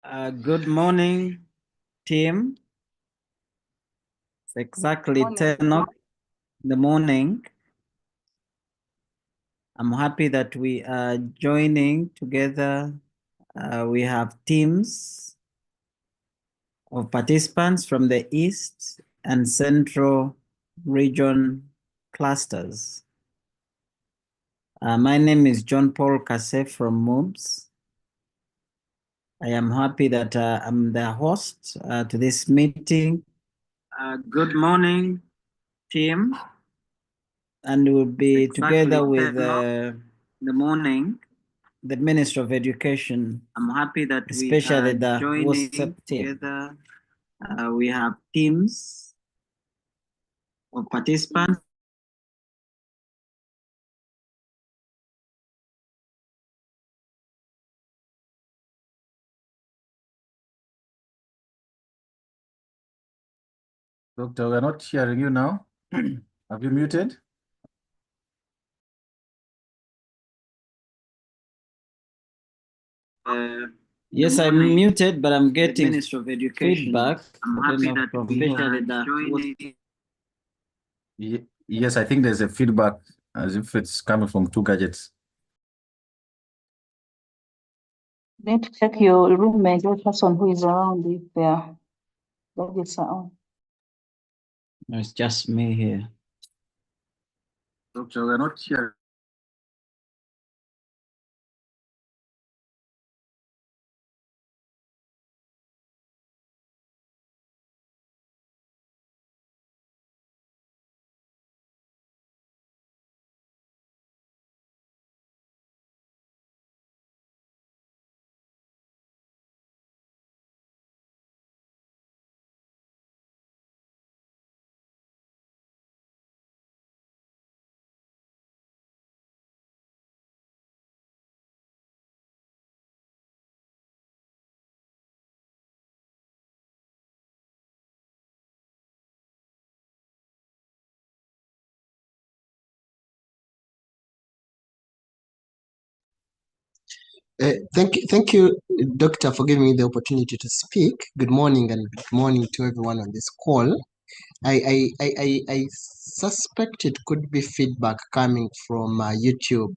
Good morning, team. It's exactly Morning. 10 o'clock in the morning. I'm happy that we are joining together. We have teams of participants from the East and Central region clusters. My name is John Paul Kase from MoES. I am happy that I'm the host to this meeting. Good morning, team. And we'll be together with the morning, the Minister of Education. I'm happy that especially the WhatsApp team. Together. We have teams of participants. Doctor, we're not hearing you now. Have you muted? Yes, I'm muted, but I'm getting Minister of Education feedback. I'm happy that Yes, I think there's a feedback as if it's coming from two gadgets. Need to check your roommate or person who is around if their gadgets are on. No, it's just me here. Doctor, we're not hearing. Thank you, Doctor, for giving me the opportunity to speak. Good morning and good morning to everyone on this call. I suspect it could be feedback coming from YouTube,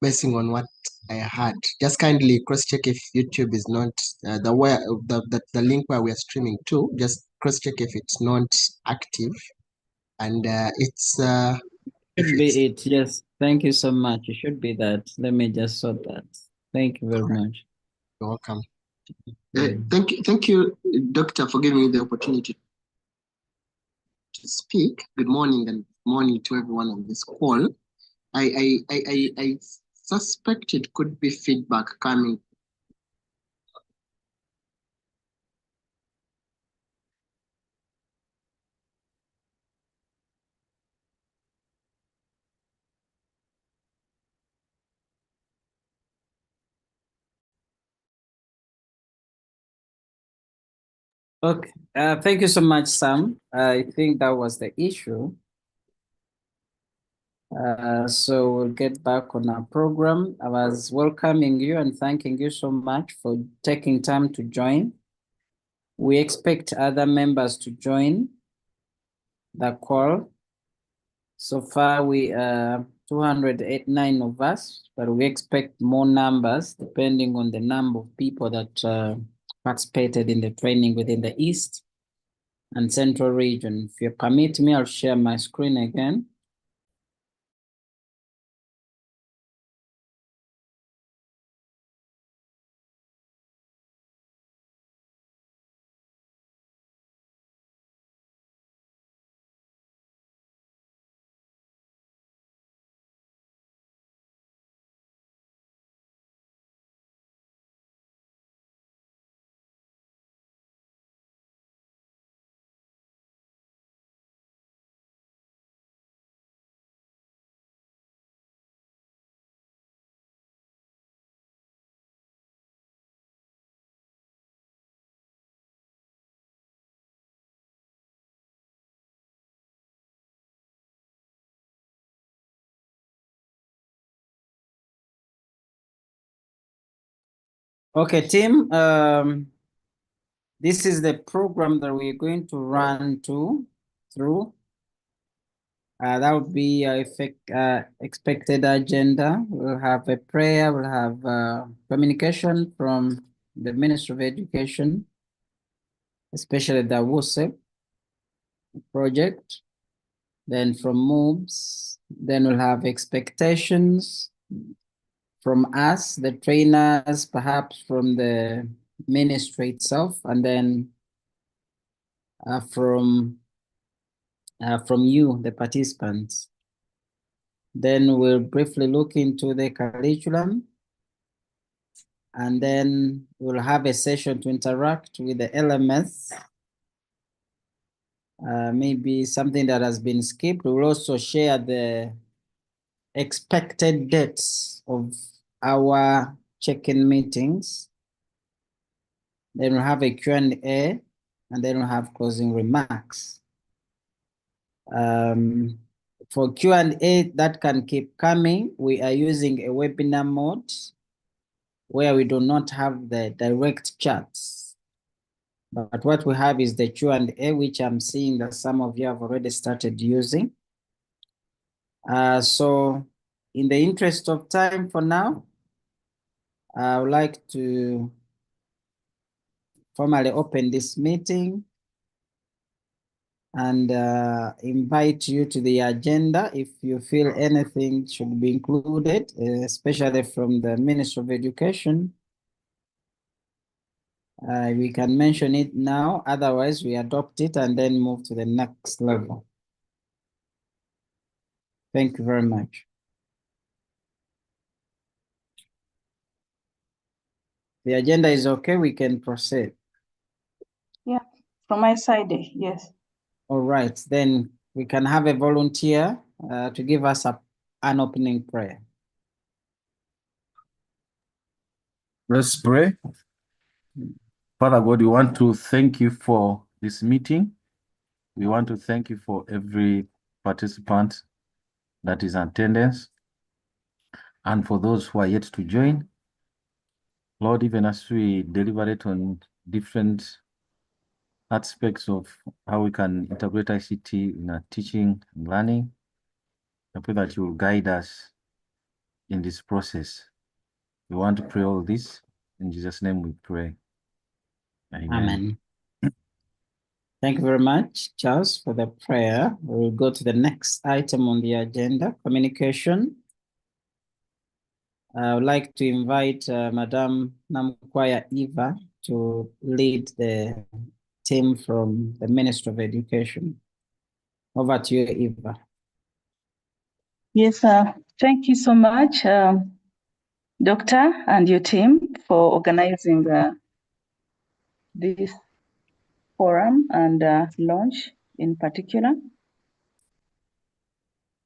basing on what I heard. Just kindly cross-check if YouTube is not the link where we are streaming to. Just cross-check if it's not active, and it's. Should be it, yes. Thank you so much. It should be that. Let me just sort that. Thank you very much. You're welcome. Thank you, Doctor, for giving me the opportunity to speak. Good morning and good morning to everyone on this call. I suspect it could be feedback coming. Okay, thank you so much, Sam. I think that was the issue. So we'll get back on our program. I was welcoming you and thanking you so much for taking time to join. We expect other members to join the call. So far, we are 289 of us, but we expect more numbers depending on the number of people that participated in the training within the East and Central region. If you permit me, I'll share my screen again. Okay, team. This is the program that we're going to run through. That would be expected agenda. We'll have a prayer. We'll have communication from the Ministry of Education, especially the WOSEP project. Then from MoES, then we'll have expectations from us, the trainers, perhaps from the ministry itself, and then from you, the participants. Then we'll briefly look into the curriculum, and then we'll have a session to interact with the LMS. Maybe something that has been skipped. We'll also share the expected dates of our check-in meetings. Then we'll have a Q&A, and then we'll have closing remarks. For Q&A that can keep coming, we are using a webinar mode where we do not have the direct chats. But what we have is the Q&A, which I'm seeing that some of you have already started using. So in the interest of time for now, I would like to formally open this meeting and invite you to the agenda if you feel anything should be included, especially from the Ministry of Education. We can mention it now, otherwise we adopt it and then move to the next level. Thank you very much. The agenda is okay, we can proceed. Yeah, from my side, yes. All right, then we can have a volunteer to give us an opening prayer. Let's pray. Father God, we want to thank you for this meeting. We want to thank you for every participant that is in attendance and for those who are yet to join. Lord, even as we deliberate on different aspects of how we can integrate ICT in our teaching and learning, I pray that you will guide us in this process. We want to pray all this. In Jesus' name we pray. Amen. Amen. Thank you very much, Charles, for the prayer. We'll go to the next item on the agenda, communication. I would like to invite Madam Namkwaya Eva to lead the team from the Ministry of Education. Over to you, Eva. Yes, thank you so much, Doctor, and your team for organizing this forum and launch in particular.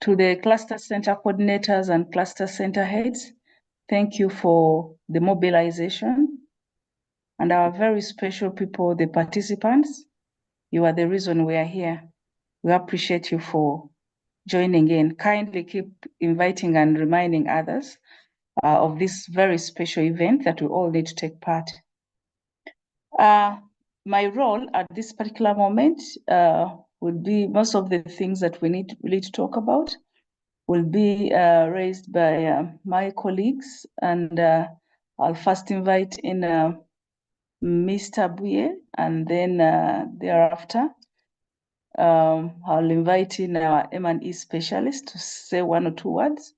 To the cluster center coordinators and cluster center heads, thank you for the mobilization. And our very special people, the participants, you are the reason we are here. We appreciate you for joining in. Kindly keep inviting and reminding others of this very special event that we all need to take part. My role at this particular moment would be most of the things that we need to talk about will be raised by my colleagues, and I'll first invite in Mr. Buye, and then thereafter I'll invite in our M&E specialist to say one or two words.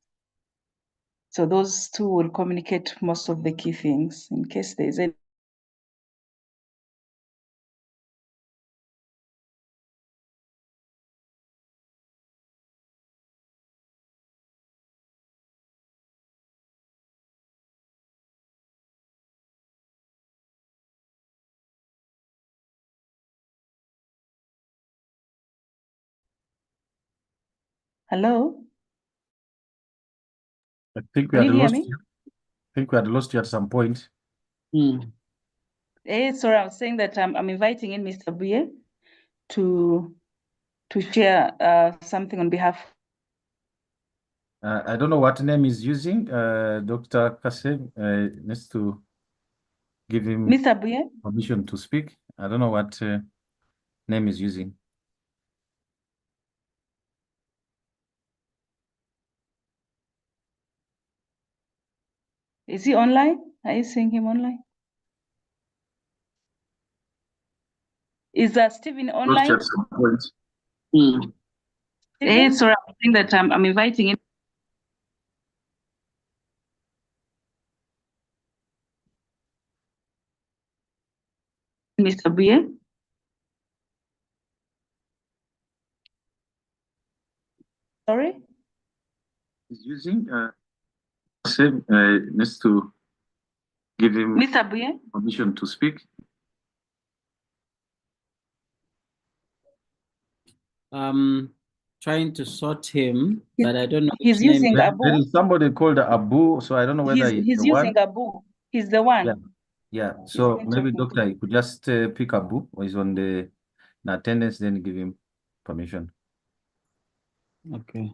So those two will communicate most of the key things in case there's any. Hello? I think we Can had you hear lost me? you. I think we had lost you at some point. Sorry, I was saying that I'm inviting in Mr. Buye to share something on behalf. I don't know what name he's using. Dr. Kasem needs to give him Mr. Buye? permission to speak. I don't know what name is using. Is he online? Are you seeing him online? Is Stephen online? Hey, sorry, I think that I'm inviting him. Mr. Buye? Sorry? He's using same needs to give him Mr. Buye? permission to speak. Trying to sort him, but I don't know He's his name. using There Abu. is somebody called Abu, so I don't know whether He's the using one. Abu. He's the one. Yeah. Yeah, so been maybe talking to- doctor, you could just pick Abu, or he's on the attendance, then give him permission. Okay.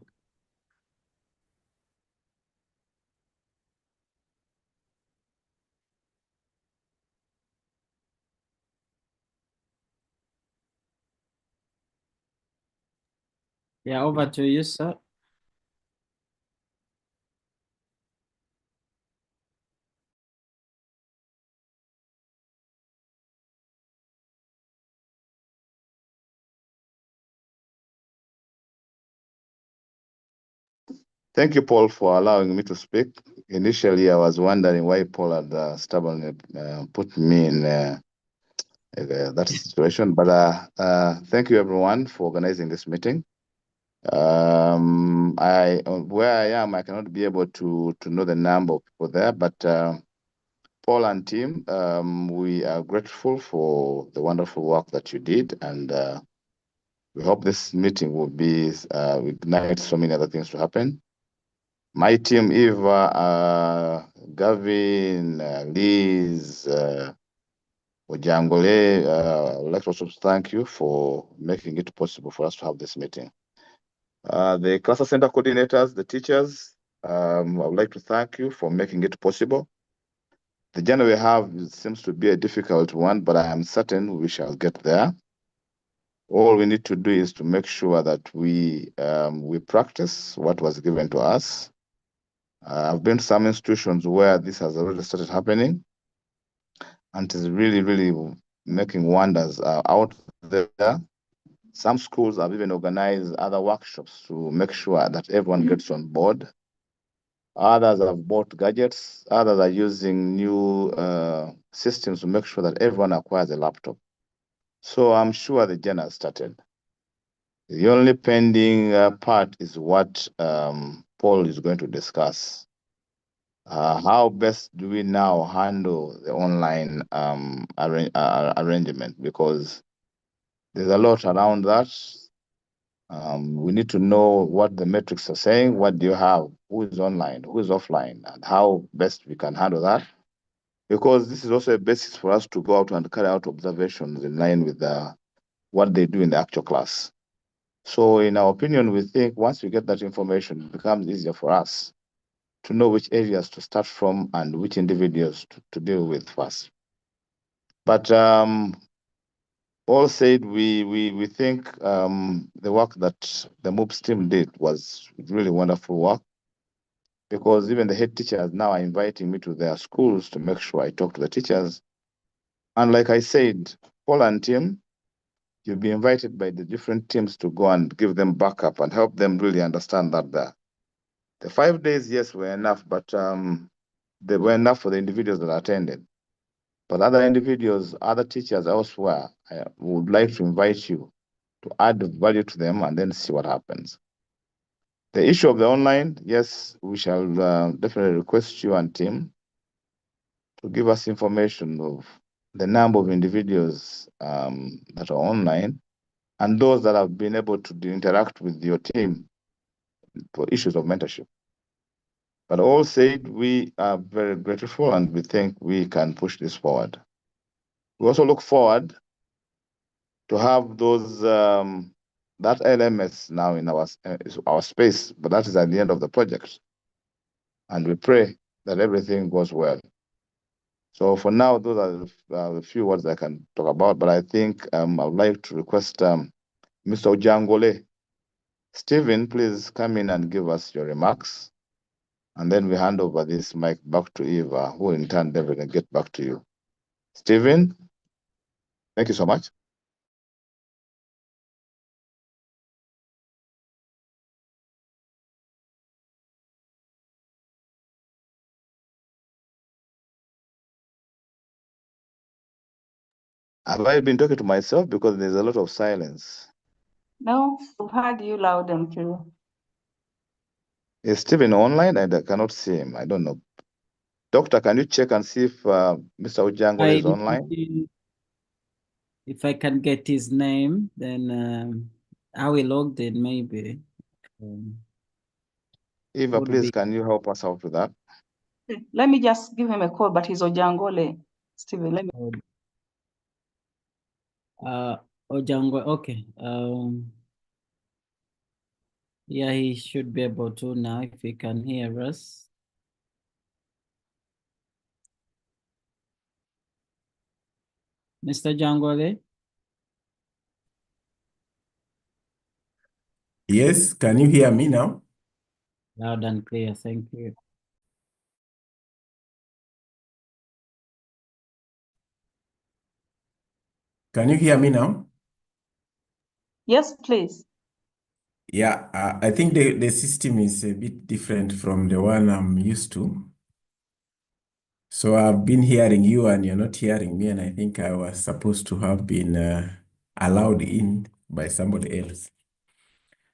Yeah, over to you, sir. Thank you, Paul, for allowing me to speak. Initially, I was wondering why Paul had stubbornly put me in that situation. But thank you, everyone, for organizing this meeting. Where I am, I cannot be able to know the number of people there, but Paul and team, we are grateful for the wonderful work that you did, and we hope this meeting will be ignite so many other things to happen. My team, Eva, Gavin, Liz, Ojangole, I would like to also thank you for making it possible for us to have this meeting. The cluster center coordinators, the teachers, I would like to thank you for making it possible. The journey we have seems to be a difficult one, but I am certain we shall get there. All we need to do is to make sure that we practice what was given to us. I've been to some institutions where this has already started happening, and it is really, really making wonders out there. Some schools have even organized other workshops to make sure that everyone gets on board. Others have bought gadgets. Others are using new systems to make sure that everyone acquires a laptop. So I'm sure the journey has started. The only pending part is what Paul is going to discuss. How best do we now handle the online arrangement? Because there's a lot around that. We need to know what the metrics are saying. What do you have? Who is online? Who is offline? And how best we can handle that. Because this is also a basis for us to go out and carry out observations in line with what they do in the actual class. So in our opinion, we think once we get that information, it becomes easier for us to know which areas to start from and which individuals to deal with first. But all said, we think the work that the MoES team did was really wonderful work, because even the head teachers now are inviting me to their schools to make sure I talk to the teachers. And like I said, Paul and team, you'll be invited by the different teams to go and give them backup and help them really understand that the 5 days, yes, were enough, but they were enough for the individuals that attended. But other individuals, other teachers elsewhere, I would like to invite you to add value to them and then see what happens. The issue of the online, yes, we shall definitely request you and team to give us information of the number of individuals that are online and those that have been able to interact with your team for issues of mentorship. But all said, we are very grateful and we think we can push this forward. We also look forward to have those that LMS now in our space, but that is at the end of the project. And we pray that everything goes well. So for now, those are the few words I can talk about, but I think I would like to request Mr. Ojangole. Stephen, please come in and give us your remarks. And then we hand over this mic back to Eva, who in turn then we can get back to you. Stephen, thank you so much. Have I been talking to myself? Because there's a lot of silence. No, we've heard you loud and clear. Is Stephen online? I cannot see him. I don't know. Doctor, can you check and see if Mr. Ojangole is online? If I can get his name, then I will log in maybe. Eva, please, can you help us out with that? Let me just give him a call, but he's Ojangole. Stephen, let me. Ojango, okay. Yeah, he should be able to now if he can hear us. Mr. Jangole? Yes, can you hear me now? Loud and clear, thank you. Can you hear me now? Yes, please. Yeah, I think the system is a bit different from the one I'm used to. So I've been hearing you and you're not hearing me, and I think I was supposed to have been allowed in by somebody else.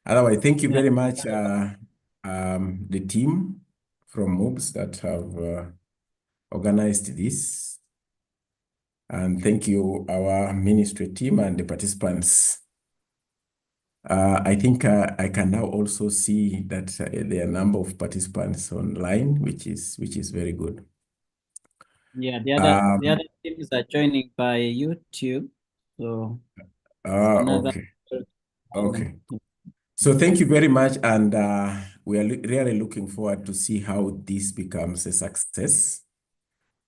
Otherwise, thank you very much, the team from MoES that have organized this. And thank you, our ministry team and the participants. I think I can now also see that there are a number of participants online, which is very good. Yeah, the other teams are joining by YouTube. So okay. Okay. So thank you very much, and we are really looking forward to see how this becomes a success.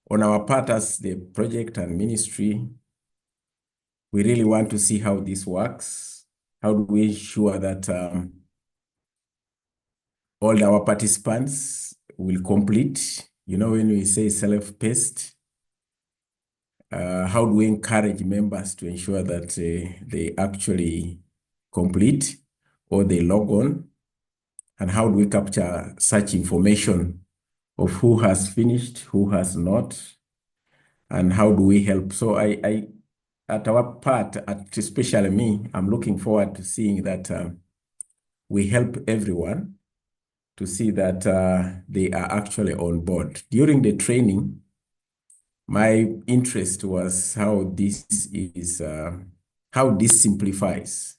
On our part as the project and ministry, we really want to see how this works. How do we ensure that all our participants will complete? You know, when we say self-paced, how do we encourage members to ensure that they actually complete or they log on? And how do we capture such information of who has finished, who has not, and how do we help? So I at our part, especially me, I'm looking forward to seeing that we help everyone to see that they are actually on board. During the training, my interest was how this simplifies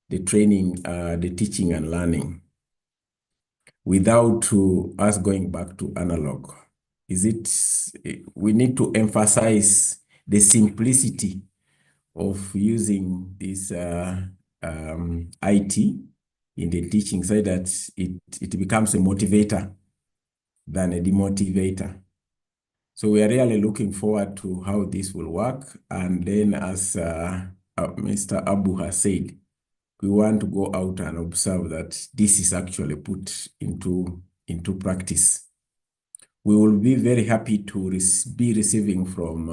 the training, the teaching and learning without us going back to analog. We need to emphasize the simplicity of using this IT in the teaching so that it becomes a motivator than a demotivator. So we are really looking forward to how this will work. And then as Mr. Abu has said, we want to go out and observe that this is actually put into practice. We will be very happy to be receiving from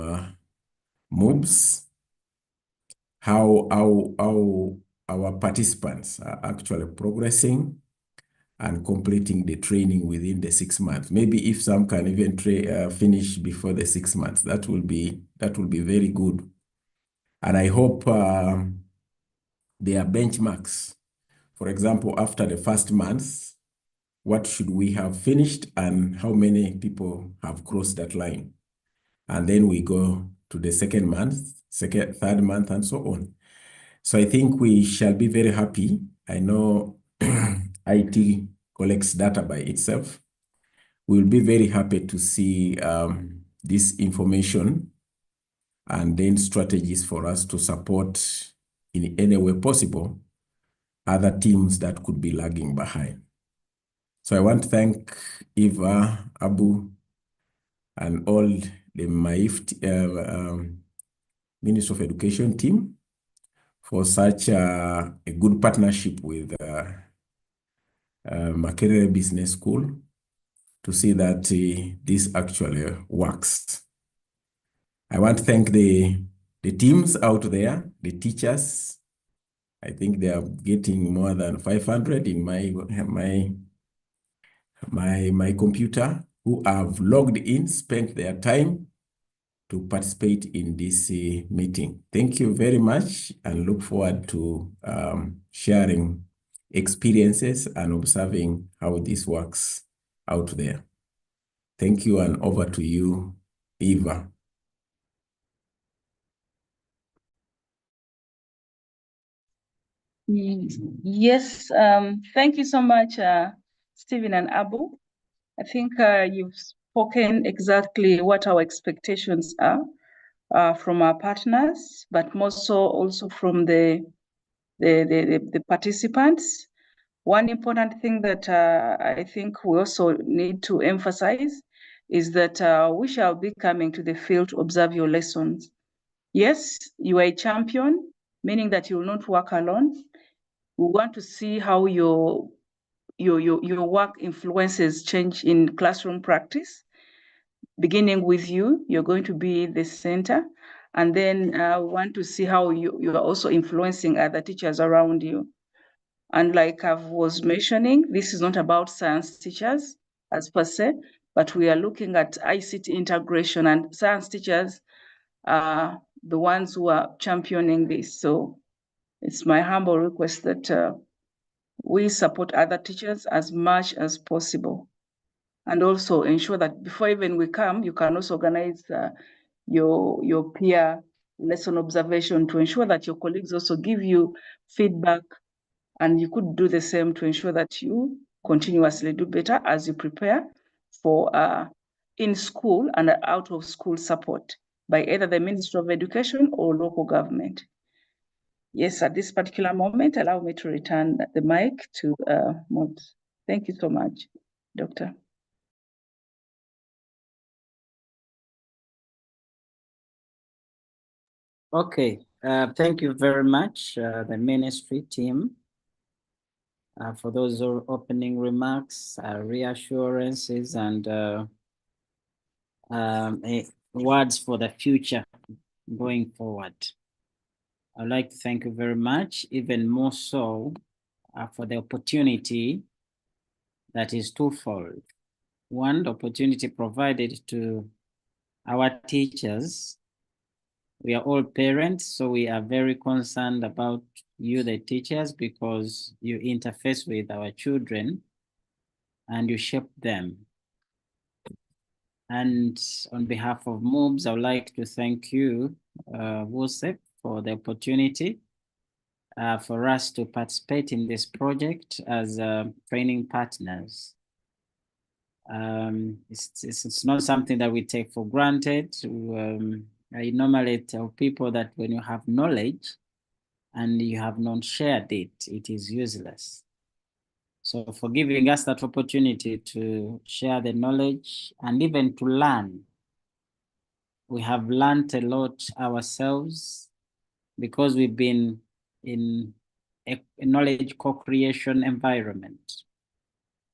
MoES how our participants are actually progressing and completing the training within the 6 months. Maybe if some can even finish before the 6 months, that will be very good. And I hope there are benchmarks. For example, after the first month, what should we have finished and how many people have crossed that line? And then we go to the second month, third month, and so on. So I think we shall be very happy. I know IT collects data by itself. We'll be very happy to see this information and then strategies for us to support in any way possible other teams that could be lagging behind. So I want to thank Eva, Abu, and all the MAIF Ministry of Education team for such a good partnership with Makerere Business School to see that this actually works. I want to thank the teams out there, the teachers. I think they are getting more than 500 in my computer, who have logged in, spent their time to participate in this meeting. Thank you very much, and look forward to sharing experiences and observing how this works out there. Thank you, and over to you, Eva. Yes, thank you so much, Stephen and Abu. I think you've spoken exactly what our expectations are from our partners, but more so also from the participants. One important thing that I think we also need to emphasize is that we shall be coming to the field to observe your lessons. Yes, you are a champion, meaning that you will not work alone. We want to see how your work influences change in classroom practice. Beginning with you, you're going to be the center. And then we want to see how you are also influencing other teachers around you. And like I was mentioning, this is not about science teachers as per se, but we are looking at ICT integration, and science teachers are the ones who are championing this. So it's my humble request that we support other teachers as much as possible, and also ensure that before even we come, you can also organize your peer lesson observation to ensure that your colleagues also give you feedback, and you could do the same to ensure that you continuously do better as you prepare for in school and out of school support by either the Ministry of Education or local government. Yes, at this particular moment, allow me to return the mic to MoES. Thank you so much, Doctor. Okay, thank you very much, the ministry team, for those opening remarks, reassurances, and words for the future going forward. I'd like to thank you very much, even more so for the opportunity that is twofold. One, the opportunity provided to our teachers. We are all parents, so we are very concerned about you, the teachers, because you interface with our children and you shape them. And on behalf of MoES, I would like to thank you, Wosep, for the opportunity for us to participate in this project as training partners. It's not something that we take for granted. I normally tell people that when you have knowledge and you have not shared it, it is useless. So for giving us that opportunity to share the knowledge and even to learn, we have learned a lot ourselves because we've been in a knowledge co-creation environment.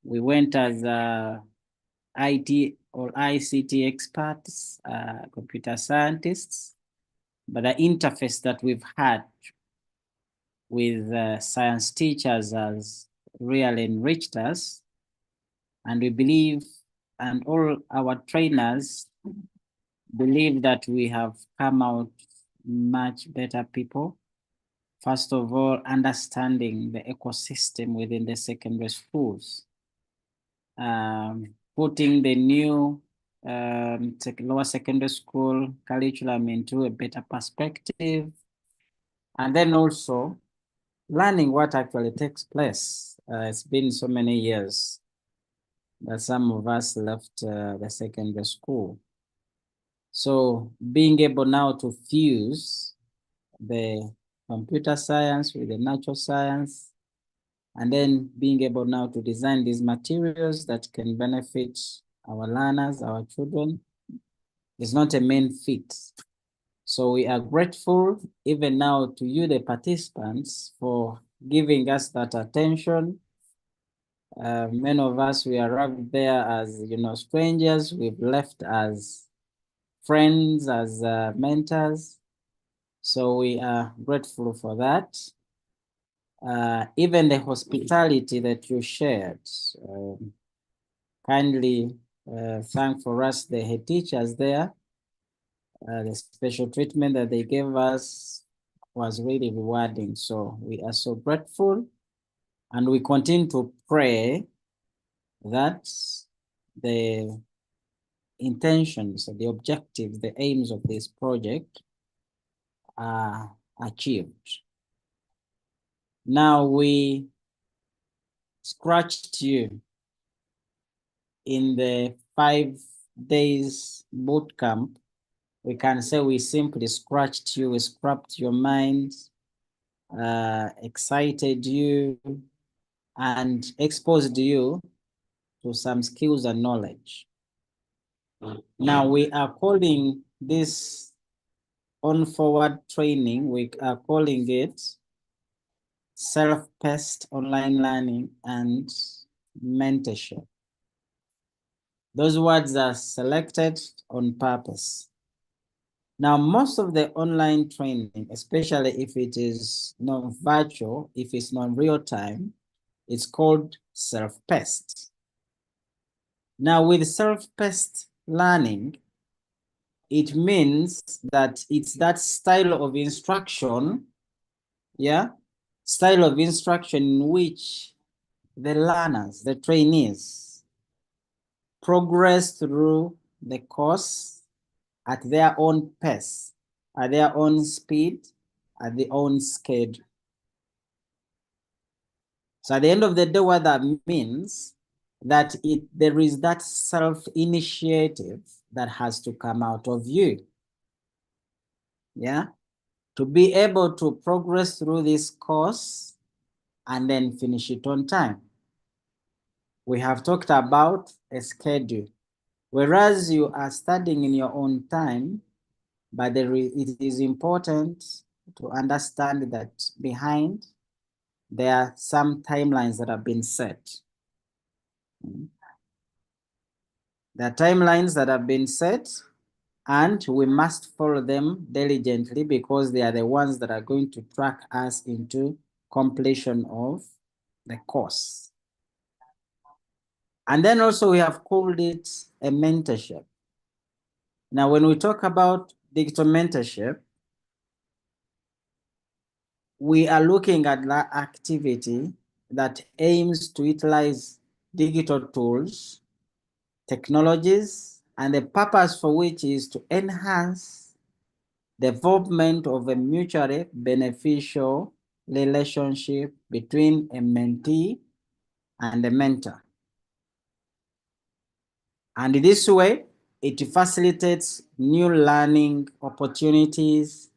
We went as IT or ICT experts, computer scientists, but the interface that we've had with science teachers has really enriched us. And we believe, and all our trainers believe, that we have come out much better people. First of all, understanding the ecosystem within the secondary schools. Putting the new lower secondary school curriculum into a better perspective, and then also learning what actually takes place. It's been so many years that some of us left the secondary school. So being able now to fuse the computer science with the natural science, and then being able now to design these materials that can benefit our learners, our children, It's not a main fit. So we are grateful even now to you, the participants, for giving us that attention. Many of us, we arrived there as, strangers. We've left as friends, as mentors. So we are grateful for that. Even the hospitality that you shared, kindly thank for us, the head teachers there. The special treatment that they gave us was really rewarding. So we are so grateful, and we continue to pray that the intentions, the objectives, the aims of this project are achieved. Now we scratched you in the 5 days boot camp. We can say we simply scratched you, we scrapped your mind, excited you, and exposed you to some skills and knowledge. Now we are calling this on-forward training, we are calling it self-paced online learning and mentorship. Those words are selected on purpose. Now, most of the online training, especially if it is not virtual, if it's not real time, it's called self-paced. Now, with self-paced learning, it means that it's that style of instruction, style of instruction in which the learners, the trainees, progress through the course at their own pace, at their own speed, at their own schedule. So at the end of the day, what that means that there is that self-initiative that has to come out of you. To be able to progress through this course and then finish it on time. We have talked about a schedule. Whereas you are studying in your own time, but it is important to understand that behind there are some timelines that have been set. There are timelines that have been set, and we must follow them diligently because they are the ones that are going to track us into completion of the course. And then also we have called it a mentorship. Now, when we talk about digital mentorship, we are looking at that activity that aims to utilize digital tools, technologies, and the purpose for which is to enhance the development of a mutually beneficial relationship between a mentee and a mentor. And this way, it facilitates new learning opportunities,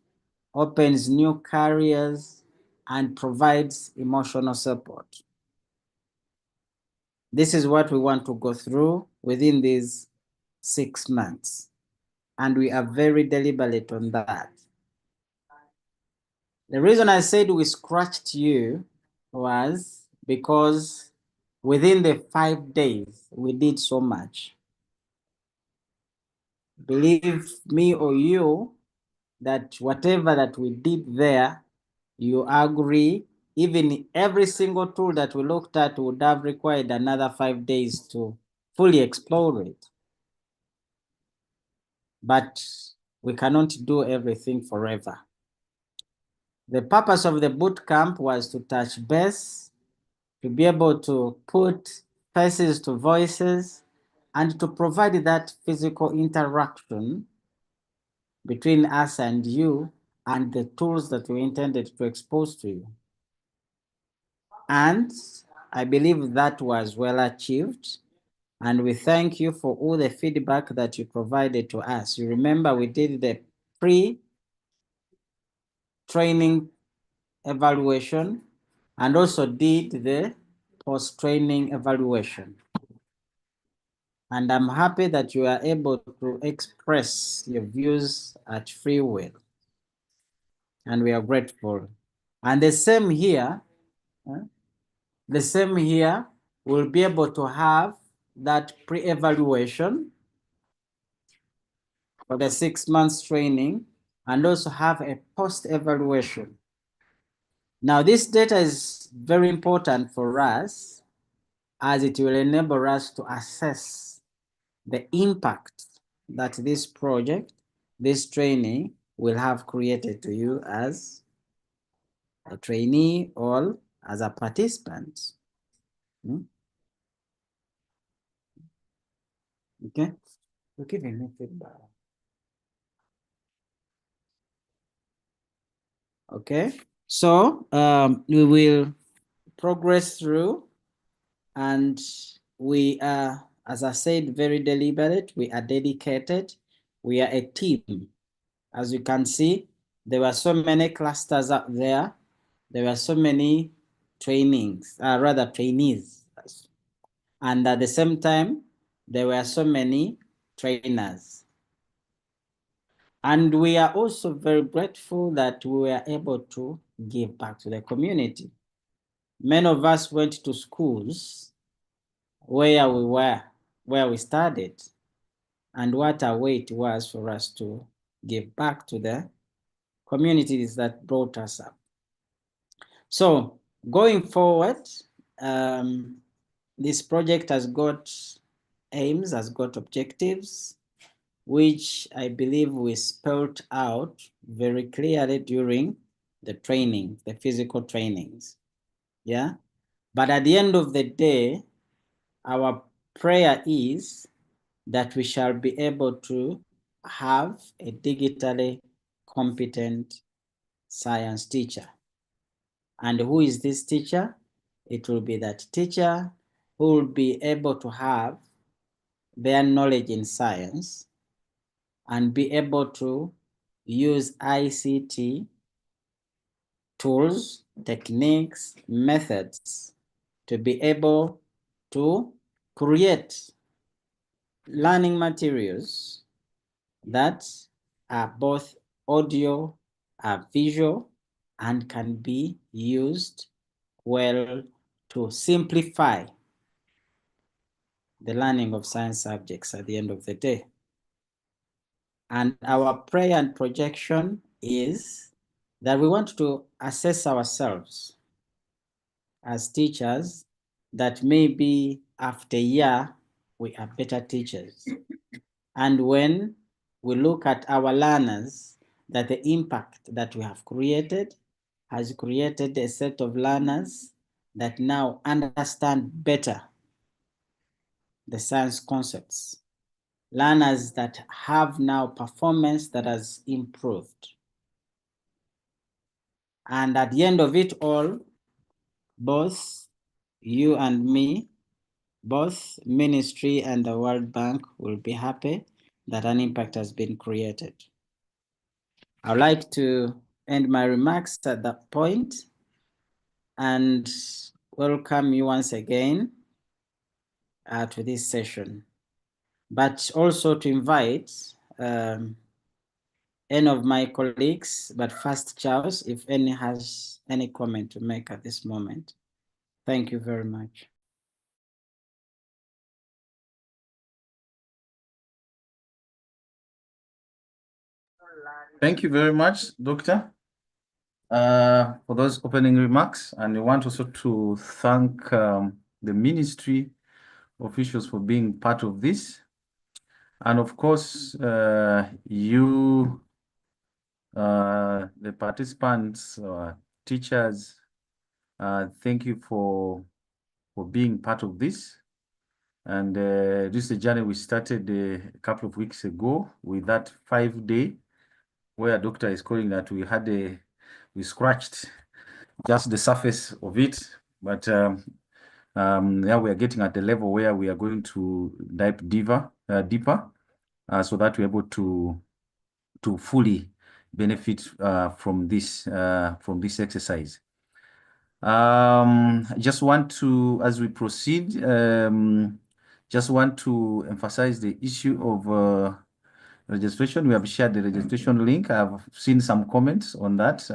opens new careers, and provides emotional support. This is what we want to go through within these 6 months. And we are very deliberate on that. The reason I said we scratched you was because within the 5 days, we did so much. Believe me or you that whatever that we did there, you agree, even every single tool that we looked at would have required another 5 days to fully explore it. But we cannot do everything forever. The purpose of the boot camp was to touch base, to be able to put faces to voices, and to provide that physical interaction between us and you and the tools that we intended to expose to you. And I believe that was well achieved. And we thank you for all the feedback that you provided to us. You remember we did the pre-training evaluation and also did the post-training evaluation. And I'm happy that you are able to express your views at free will. And we are grateful. And the same here, we'll be able to have that pre-evaluation for the 6 months training and also have a post-evaluation. Now, this data is very important for us as it will enable us to assess the impact that this project, this training will have created to you as a trainee or as a participant. Okay, we're giving me feedback. Okay, so we will progress through, and we are, as I said, very deliberate. We are dedicated. We are a team. As you can see, there were so many clusters up there. There were so many trainees. And at the same time, there were so many trainers. And we are also very grateful that we were able to give back to the community. Many of us went to schools where we studied, and what a way it was for us to give back to the communities that brought us up. So going forward, this project has got aims, has got objectives, which I believe we spelled out very clearly during the training, the physical trainings. Yeah. But at the end of the day, our prayer is that we shall be able to have a digitally competent science teacher. And who is this teacher? It will be that teacher who will be able to have their knowledge in science and be able to use ICT tools, techniques, methods to be able to create learning materials that are both audio, visual, and can be used well to simplify the learning of science subjects at the end of the day. And our prayer and projection is that we want to assess ourselves as teachers, that maybe after a year, we are better teachers. And when we look at our learners, that the impact that we have created has created a set of learners that now understand better the science concepts. Learners that have now performance that has improved. And at the end of it all, both you and me, both ministry and the World Bank will be happy that an impact has been created. I'd like to end my remarks at that point and welcome you once again to this session, but also to invite any of my colleagues, but first Charles, if any has any comment to make at this moment. Thank you very much. Thank you very much, Doctor, for those opening remarks. And we want also to thank the ministry officials for being part of this. And of course, you, the participants, teachers, thank you for being part of this. And this is a journey we started a couple of weeks ago with that 5-day, where Doctor is calling that we scratched just the surface of it. But yeah, we are getting at the level where we are going to dive deeper, so that we're able to fully benefit from this exercise. I just want to, as we proceed, Just want to emphasize the issue of registration. We have shared the registration link. I've seen some comments on that.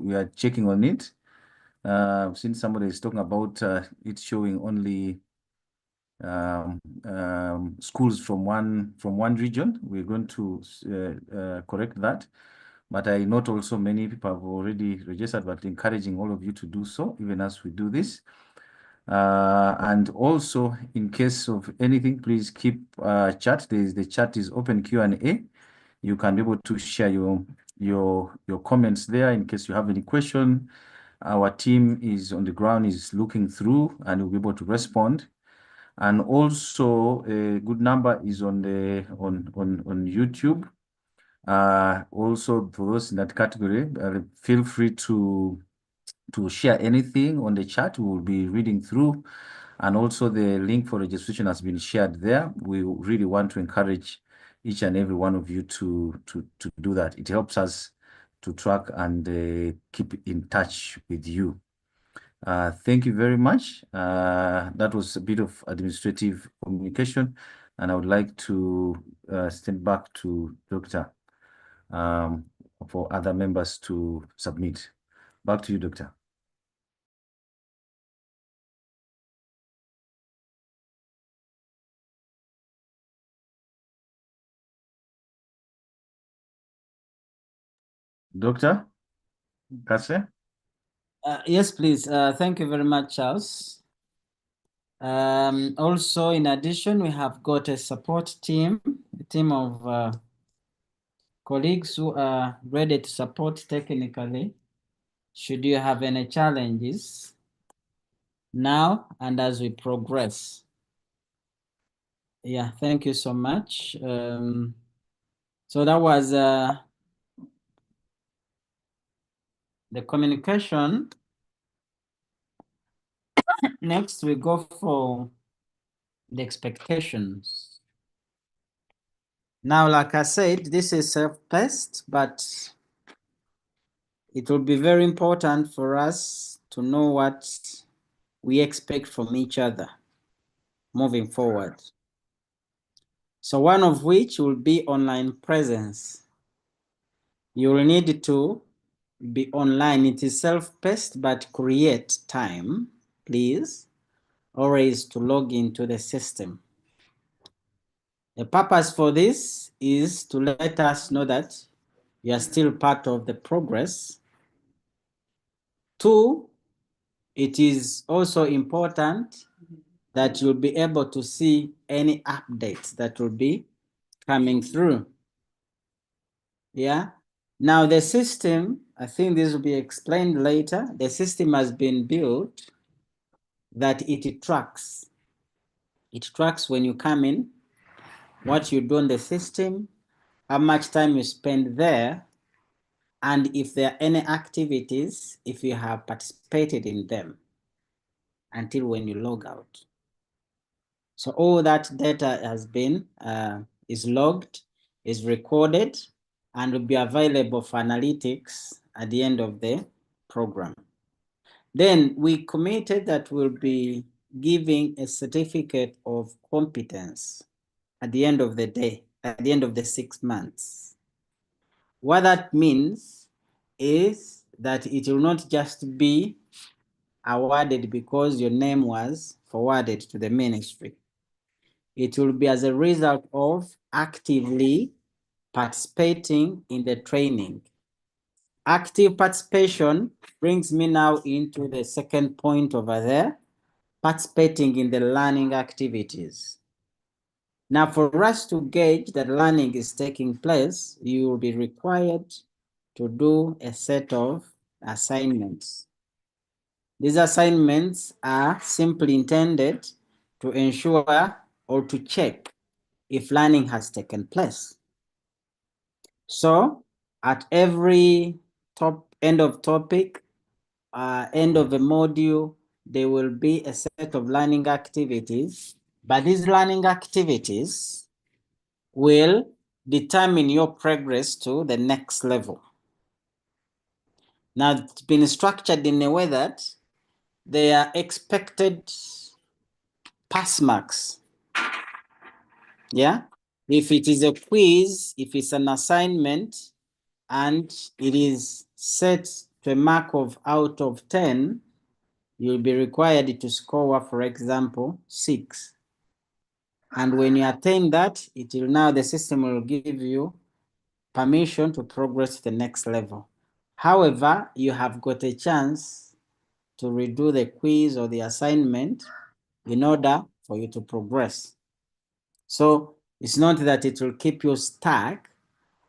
We are checking on it. I've seen somebody is talking about it showing only schools from one region. We're going to correct that. But I note also many people have already registered, but encouraging all of you to do so, even as we do this. And also, in case of anything, please keep chat. The chat is open Q&A. You can be able to share your comments there in case you have any question. Our team is on the ground, is looking through, and will be able to respond. And also, a good number is on YouTube. Also, for those in that category, feel free to share anything on the chat. We will be reading through, and also the link for registration has been shared there. We really want to encourage each and every one of you to do that. It helps us to track and keep in touch with you. Thank you very much. That was a bit of administrative communication, and I would like to send back to Dr. For other members to submit. Back to you, Doctor. Doctor Kase? Yes, please. Thank you very much, Charles. Also, in addition, we have got a support team, a team of colleagues who are ready to support technically, should you have any challenges now and as we progress. Yeah, thank you so much. So that was the communication. Next, we go for the expectations. Now, like I said, this is self-paced, but it will be very important for us to know what we expect from each other moving forward. So one of which will be online presence. You will need to be online. It is self-paced, but create time, please, always to log into the system. The purpose for this is to let us know that you are still part of the progress. 2, it is also important that you'll be able to see any updates that will be coming through. Yeah. Now the system, I think this will be explained later. The system has been built that it tracks. It tracks when you come in, what you do on the system, how much time you spend there, and if there are any activities, if you have participated in them until when you log out. So all that data has been, is logged, is recorded, and will be available for analytics at the end of the program. Then we committed that we'll be giving a certificate of competence at the end of the day, at the end of the 6 months. What that means is that it will not just be awarded because your name was forwarded to the ministry. It will be as a result of actively participating in the training. Active participation brings me now into the second point over there, participating in the learning activities. Now, for us to gauge that learning is taking place, you will be required to do a set of assignments. These assignments are simply intended to ensure or to check if learning has taken place. So at every end of topic, end of a module, there will be a set of learning activities, but these learning activities will determine your progress to the next level. Now, it's been structured in a way that they are expected pass marks Yeah. If it is a quiz, if it's an assignment, and it is set to a mark of out of 10, you'll be required to score, for example, 6. And when you attain that, it will now, the system will give you permission to progress to the next level. However, you have got a chance to redo the quiz or the assignment in order for you to progress. So it's not that it will keep you stuck,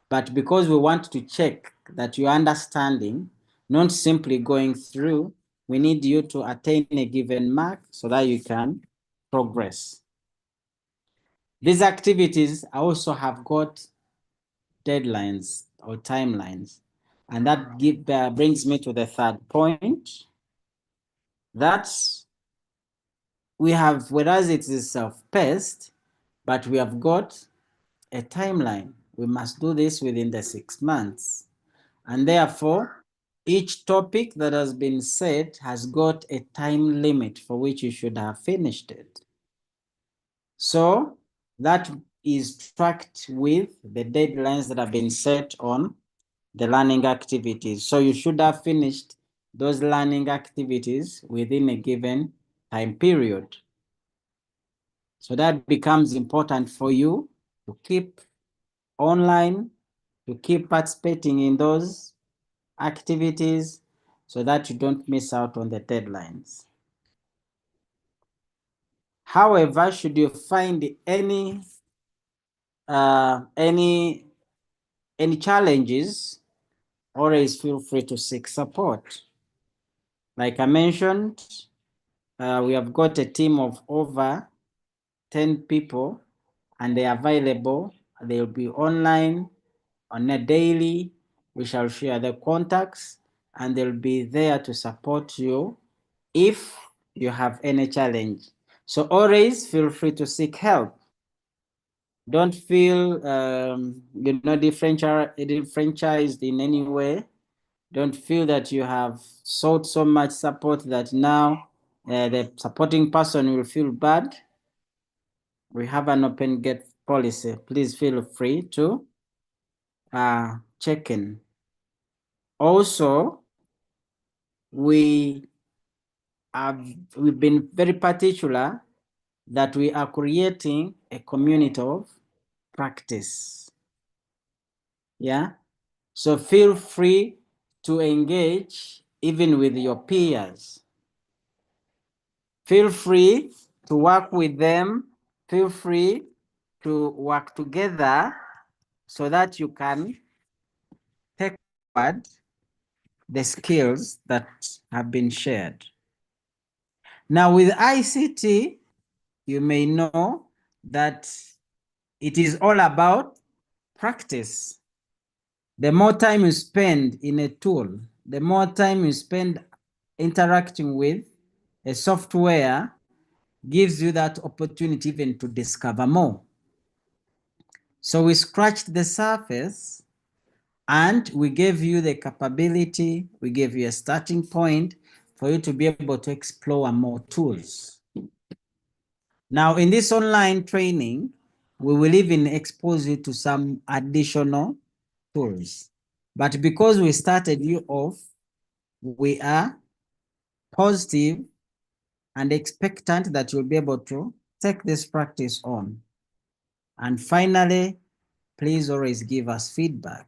but because we want to check that you're understanding, not simply going through, we need you to attain a given mark so that you can progress. These activities also have got deadlines or timelines. And that brings me to the third point, that we have, whereas it is self-paced, but we have got a timeline. We must do this within the 6 months. And therefore, each topic that has been set has got a time limit for which you should have finished it. So that is tracked with the deadlines that have been set on the learning activities. So you should have finished those learning activities within a given time period. So that becomes important for you to keep online, to keep participating in those activities so that you don't miss out on the deadlines. However, should you find any challenges, always feel free to seek support. Like I mentioned, we have got a team of over 10 people, and they are available. They'll be online on a daily. We shall share the contacts, and they'll be there to support you if you have any challenge. So always feel free to seek help. Don't feel differentialized in any way. Don't feel that you have sought so much support that now the supporting person will feel bad. We have an open gate policy. Please feel free to check in. Also, we've been very particular that we are creating a community of practice. Yeah. So feel free to engage even with your peers. Feel free to work with them. Feel free to work together so that you can take forward the skills that have been shared. Now with ICT, you may know that it is all about practice. The more time you spend in a tool, the more time you spend interacting with a software gives you that opportunity even to discover more. So we scratched the surface and we gave you the capability, we gave you a starting point for you to be able to explore more tools. Now, in this online training, we will even expose you to some additional tools. But because we started you off, we are positive and expectant that you'll be able to take this practice on. And finally, please always give us feedback.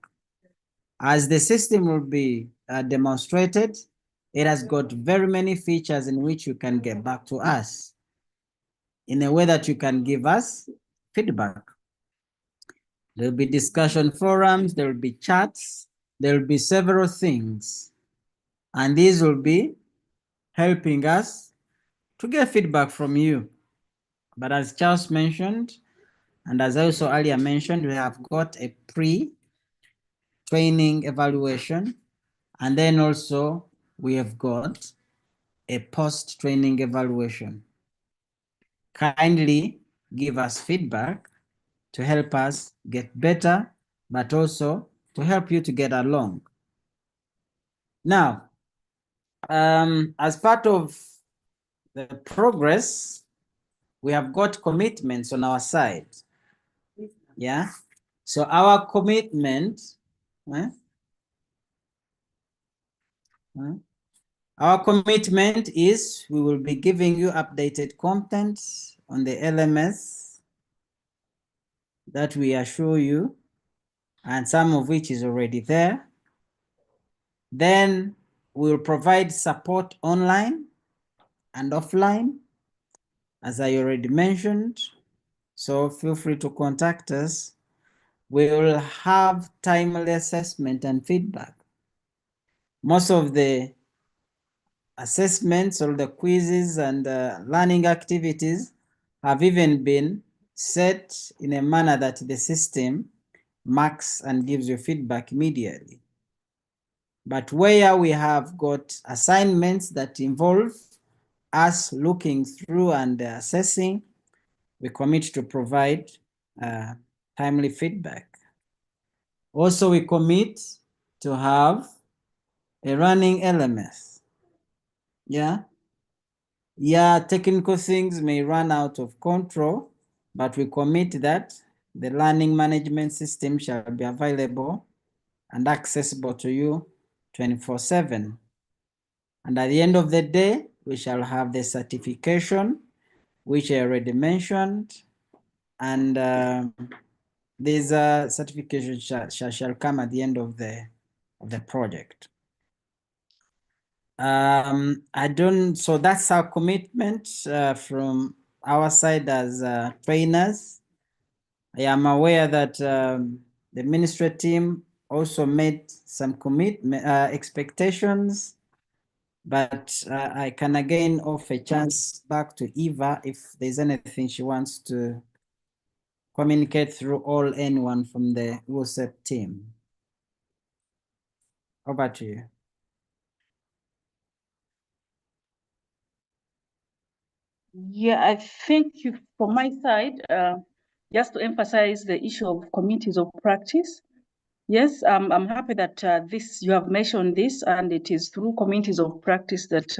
As the system will be demonstrated, it has got very many features in which you can get back to us in a way that you can give us feedback. There'll be discussion forums, there will be chats, there will be several things. And these will be helping us to get feedback from you. But as Charles mentioned, and as I also earlier mentioned, we have got a pre-training evaluation, and then also we have got a post-training evaluation. Kindly give us feedback to help us get better, but also to help you to get along. Now, as part of the progress, we have got commitments on our side. Yeah. So our commitment, our commitment is we will be giving you updated content on the LMS that we assure you, and some of which is already there. Then we'll provide support online and offline, as I already mentioned. So feel free to contact us. We will have timely assessment and feedback. Most of the assessments or the quizzes and learning activities have even been set in a manner that the system marks and gives you feedback immediately. But where we have got assignments that involve us looking through and assessing, we commit to provide timely feedback. Also, we commit to have a running LMS. Yeah. Technical things may run out of control, but we commit that the learning management system shall be available and accessible to you 24/7. And at the end of the day, we shall have the certification, which I already mentioned, and these certifications shall come at the end of the project. So that's our commitment from our side as trainers. I am aware that the ministry team also made some commitment expectations, but I can again offer a chance back to Eva if there's anything she wants to communicate through anyone from the WhatsApp team. Over to you. Yeah, I think from my side, just to emphasize the issue of communities of practice. Yes, I'm happy that you have mentioned this, and it is through communities of practice that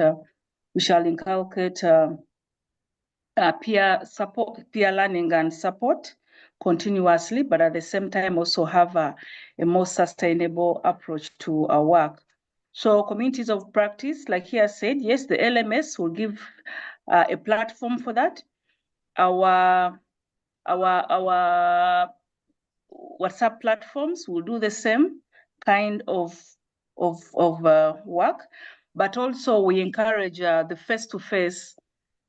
we shall inculcate peer support, peer learning and support continuously, but at the same time also have a more sustainable approach to our work. So communities of practice, like he has said, yes, the LMS will give a platform for that. Our WhatsApp platforms will do the same kind of work, but also we encourage the face-to-face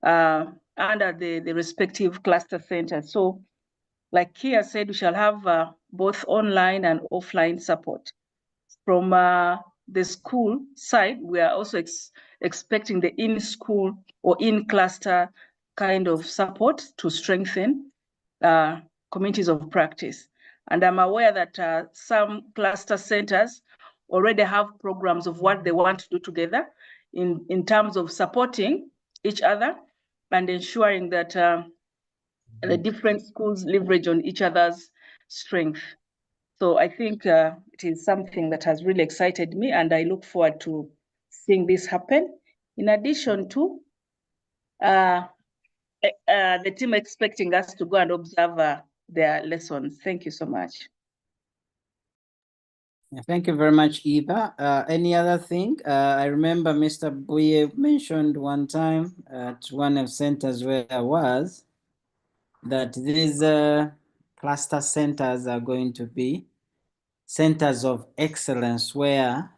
under the respective cluster centers. So like Kia said, we shall have both online and offline support. From the school side, we are also expecting the in-school or in-cluster kind of support to strengthen communities of practice. And I'm aware that some cluster centers already have programs of what they want to do together in terms of supporting each other and ensuring that the different schools leverage on each other's strength. So I think it is something that has really excited me, and I look forward to seeing this happen. In addition to the team expecting us to go and observe their lessons. Thank you so much. Thank you very much, Eva. Any other thing? I remember Mr. Buye mentioned one time at one of centers where I was that these cluster centers are going to be centers of excellence where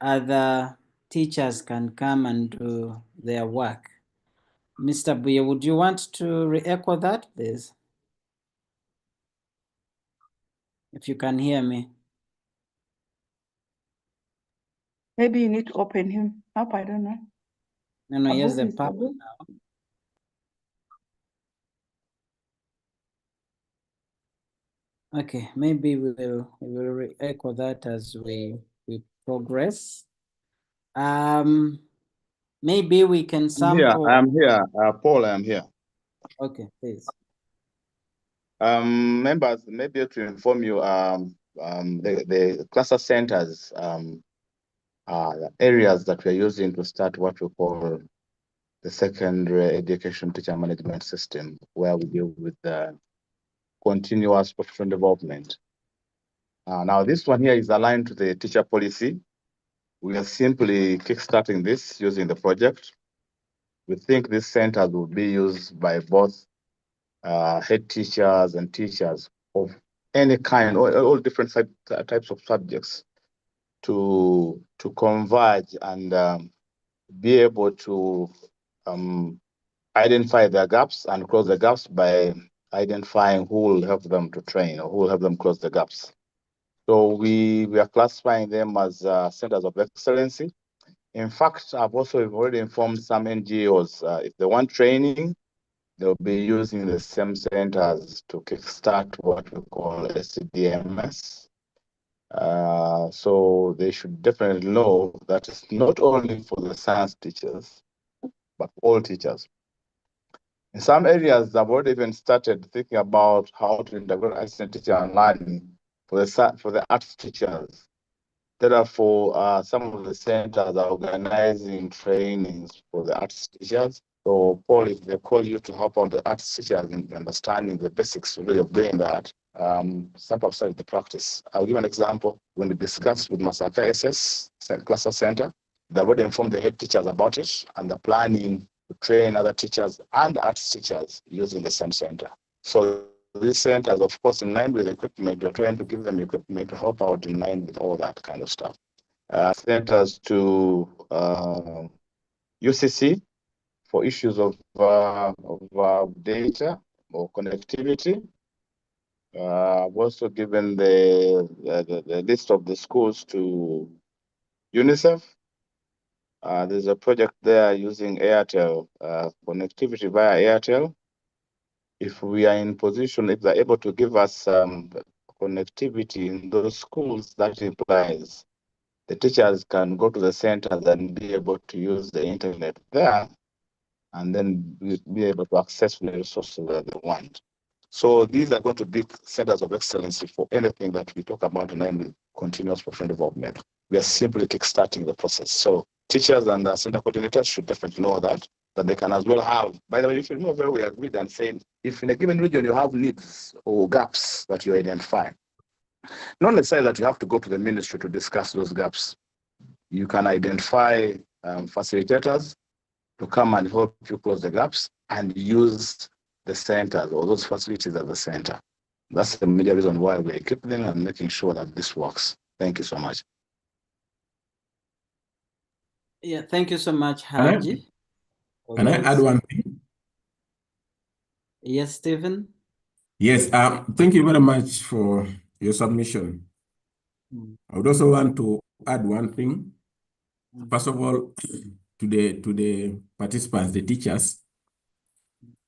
other teachers can come and do their work. Mr. Buye, would you want to re-echo that, please? If you can hear me. Maybe you need to open him up, I don't know. No, here's the power now. Okay, maybe we will re-echo that as we progress. Maybe we can sample. Yeah, I'm here. Paul, I'm here. Okay, please. Members, maybe to inform you, the cluster centers are areas that we're using to start what we call the secondary education teacher management system, where we deal with the continuous professional development. Now, this one here is aligned to the teacher policy. We are simply kickstarting this using the project. We think these centers will be used by both head teachers and teachers of any kind, all different types of subjects to converge and be able to identify their gaps and close the gaps by identifying who will help them to train or who will help them close the gaps. So we are classifying them as centers of excellency. In fact, I've also already informed some NGOs, if they want training, they'll be using the same centers to kickstart what we call SCDMS. So they should definitely know that it's not only for the science teachers, but all teachers. In some areas, I've already even started thinking about how to integrate assistant teacher and learning for the arts teachers. Therefore, some of the centers are organizing trainings for the arts teachers. So, Paul, if they call you to help out the arts teachers in understanding the basics really of doing that, start outside the practice. I'll give an example. When we discussed with Masaka SS Cluster Center, they already informed the head teachers about it, and they're planning to train other teachers and arts teachers using the same center. So these centers, of course, in line with equipment, we're trying to give them equipment to help out in line with all that kind of stuff. Centers to UCC for issues of data or connectivity. I've also given the list of the schools to UNICEF. There's a project there using Airtel, connectivity via Airtel. If we are in position, if they're able to give us connectivity in those schools, that implies the teachers can go to the centers and be able to use the internet there, and then be able to access the resources that they want. So these are going to be centers of excellency for anything that we talk about in continuous professional development. We are simply kickstarting the process. So teachers and center coordinators should definitely know that they can as well have. By the way, if you know very well, we agreed and saying, if in a given region you have needs or gaps that you identify, not necessarily that you have to go to the ministry to discuss those gaps. You can identify facilitators to come and help you close the gaps and use the centers or those facilities at the center. That's the major reason why we're equipping them and making sure that this works. Thank you so much. Yeah, thank you so much, Haji. Can I add one thing? Yes, Stephen? Yes, thank you very much for your submission. I would also want to add one thing. First of all, to the participants, the teachers,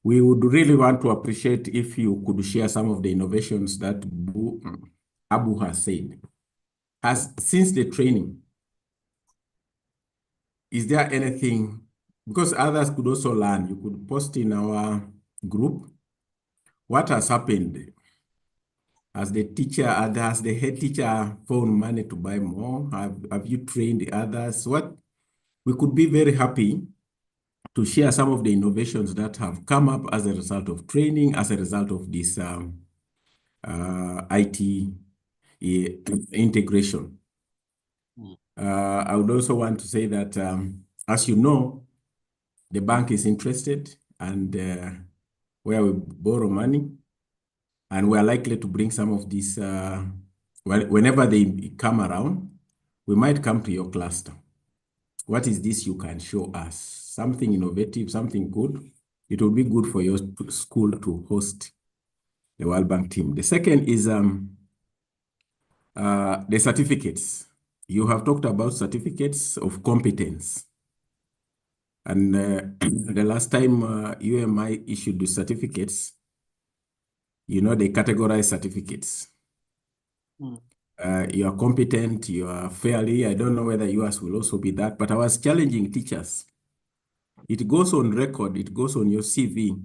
we would really want to appreciate if you could share some of the innovations that Abu has said. Since the training, is there anything, because others could also learn, you could post in our group, what has happened? As the teacher, has the head teacher found money to buy more? Have you trained the others? We could be very happy to share some of the innovations that have come up as a result of training, as a result of this IT integration. I would also want to say that, as you know, the bank is interested and where we borrow money, and we're likely to bring some of these, whenever they come around, we might come to your cluster. What is this you can show us? Something innovative, something good. It will be good for your school to host the World Bank team. The second is the certificates. You have talked about certificates of competence. And the last time UMI issued the certificates, you know, they categorize certificates. You are competent, you are fairly, I don't know whether yours will also be that, but I was challenging teachers. It goes on record, it goes on your CV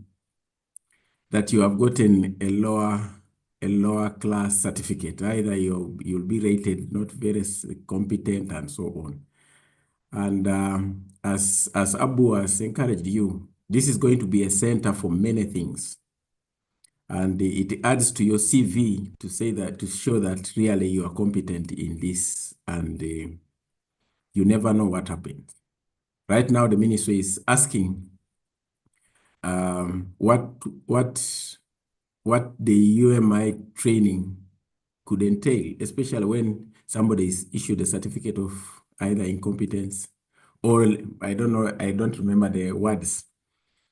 that you have gotten a lower class certificate. Either you'll be rated not very competent and so on. And as Abu has encouraged you, this is going to be a center for many things. And it adds to your CV to say that, to show that really you are competent in this, and you never know what happens. Right now, the ministry is asking what the UMI training could entail, especially when somebody is issued a certificate of either incompetence or, I don't know, I don't remember the words.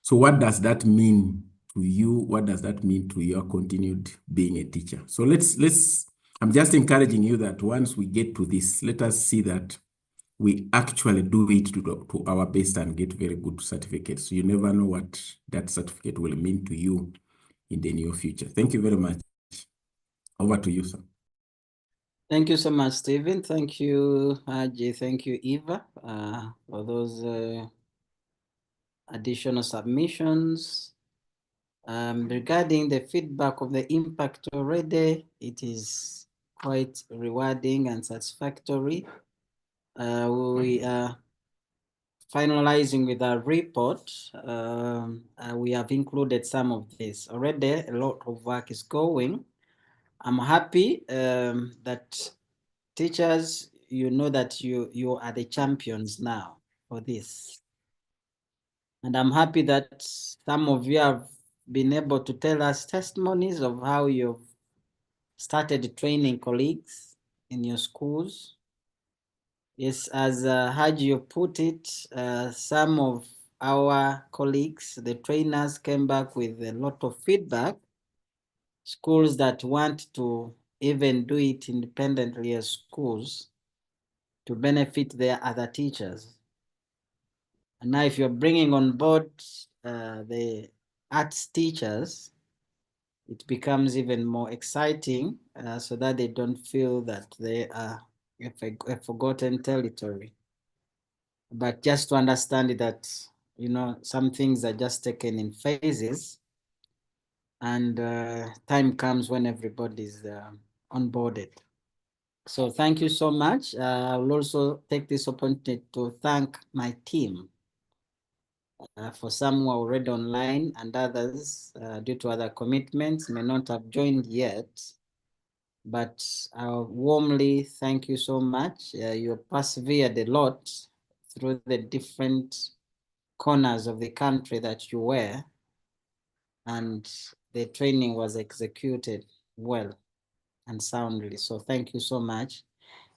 So what does that mean to you? What does that mean to your continued being a teacher? So I'm just encouraging you that once we get to this, let us see that we actually do it to our best and get very good certificates. So you never know what that certificate will mean to you in the near future. Thank you very much. Over to you, sir. Thank you so much, Stephen. Thank you, Haji. Thank you, Eva, for those additional submissions. Regarding the feedback of the impact already, it is quite rewarding and satisfactory. We are finalizing with our report. We have included some of this already. A lot of work is going. I'm happy that teachers, you know that you are the champions now for this. And I'm happy that some of you have been able to tell us testimonies of how you've started training colleagues in your schools. Yes, as Haji put it, some of our colleagues, the trainers, came back with a lot of feedback. Schools that want to even do it independently as schools to benefit their other teachers. And now if you're bringing on board the arts teachers, it becomes even more exciting so that they don't feel that they are a forgotten territory. But just to understand that, you know, some things are just taken in phases, and time comes when everybody's onboarded. So thank you so much. I will also take this opportunity to thank my team. For some who are already online and others, due to other commitments, may not have joined yet. But I warmly thank you so much. You persevered a lot through the different corners of the country that you were, and the training was executed well and soundly. So thank you so much,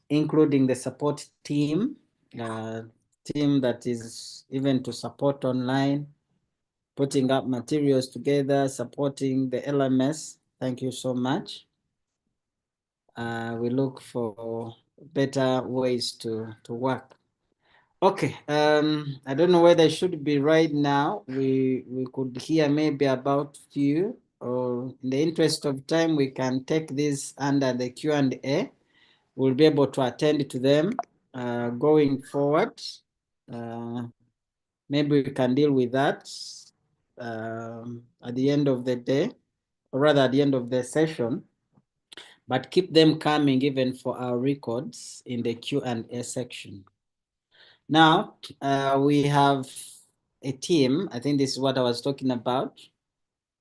including the support team, team that is even to support online, putting up materials together, supporting the LMS. Thank you so much. We look for better ways to work. Okay, I don't know whether it should be right now. We could hear maybe about few, or in the interest of time, we can take this under the Q&A. We'll be able to attend to them going forward. Maybe we can deal with that at the end of the day, or rather at the end of the session, but keep them coming even for our records in the Q&A section. Now, we have a team. I think this is what I was talking about.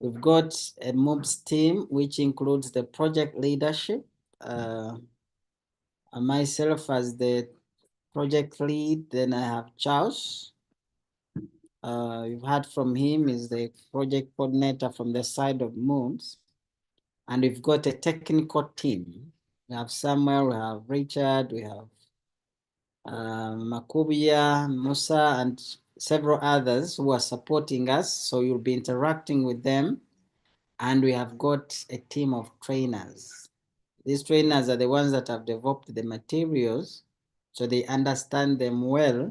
We've got a MoES team, which includes the project leadership, myself as the project lead. Then I have Charles. You've heard from him, is the project coordinator from the side of MoES. And we've got a technical team. We have Samuel, we have Richard, we have Makubia, Musa, and several others who are supporting us. So you'll be interacting with them. And we have got a team of trainers. These trainers are the ones that have developed the materials, so they understand them well.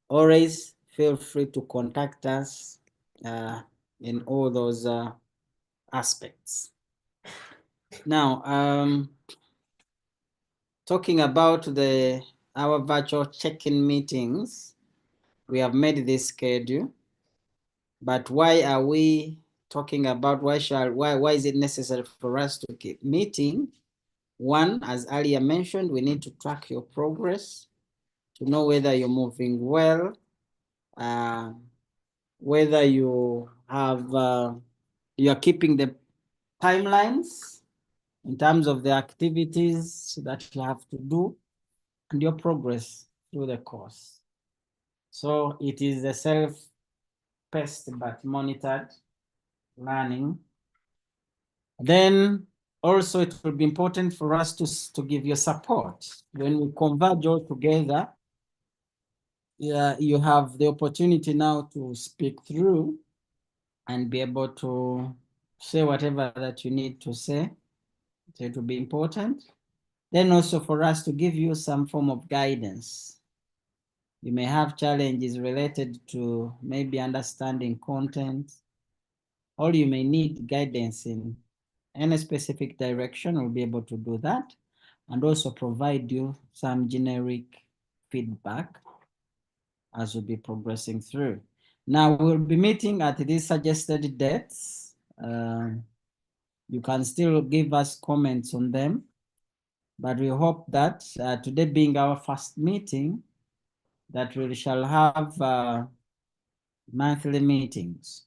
Always feel free to contact us in all those aspects. Now, talking about our virtual check-in meetings, we have made this schedule. But why are we talking about why is it necessary for us to keep meeting? One, as earlier mentioned, we need to track your progress to know whether you're moving well, whether you have you are keeping the timelines in terms of the activities that you have to do and your progress through the course. So it is a self-paced but monitored learning. Then also it will be important for us to give you support. When we converge all together, you have the opportunity now to speak through and be able to say whatever that you need to say. So it will be important. Then also for us to give you some form of guidance. You may have challenges related to maybe understanding content, or you may need guidance in any specific direction. We'll be able to do that and also provide you some generic feedback as we'll be progressing through. Now we'll be meeting at these suggested dates. You can still give us comments on them, but we hope that today being our first meeting, that we shall have monthly meetings.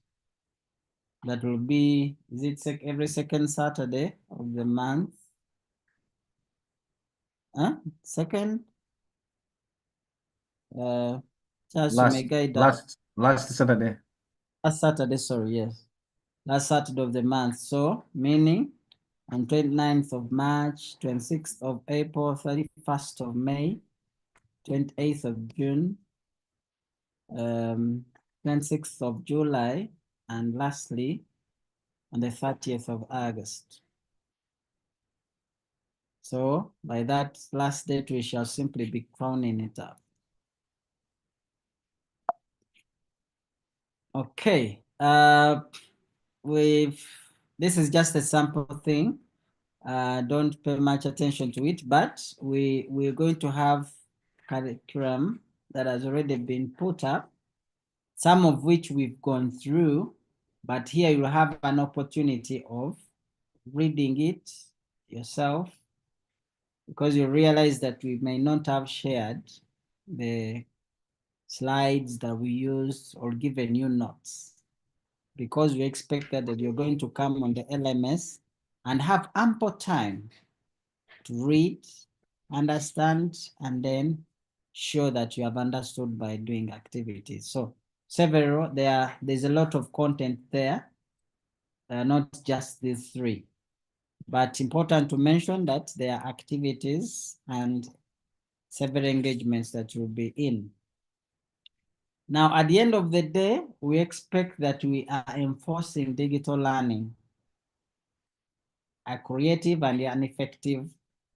That will be, is it every second Saturday of the month? Second? Charles, you may guide us. Last Saturday. Last Saturday, sorry, yes. Last Saturday of the month. So, meaning on 29th of March, 26th of April, 31st of May, 28th of June, 26th of July, and lastly, on the 30th of August. So by that last date, we shall simply be crowning it up. Okay, this is just a sample thing. Don't pay much attention to it, but we're going to have curriculum that has already been put up, some of which we've gone through, but here you'll have an opportunity of reading it yourself, because you realize that we may not have shared the slides that we used or given you notes, because we expected that you're going to come on the LMS and have ample time to read, understand, and then show that you have understood by doing activities. So there's a lot of content there, not just these three, but important to mention that there are activities and several engagements that you'll be in. Now, at the end of the day, we expect that we are enforcing digital learning, a creative and an effective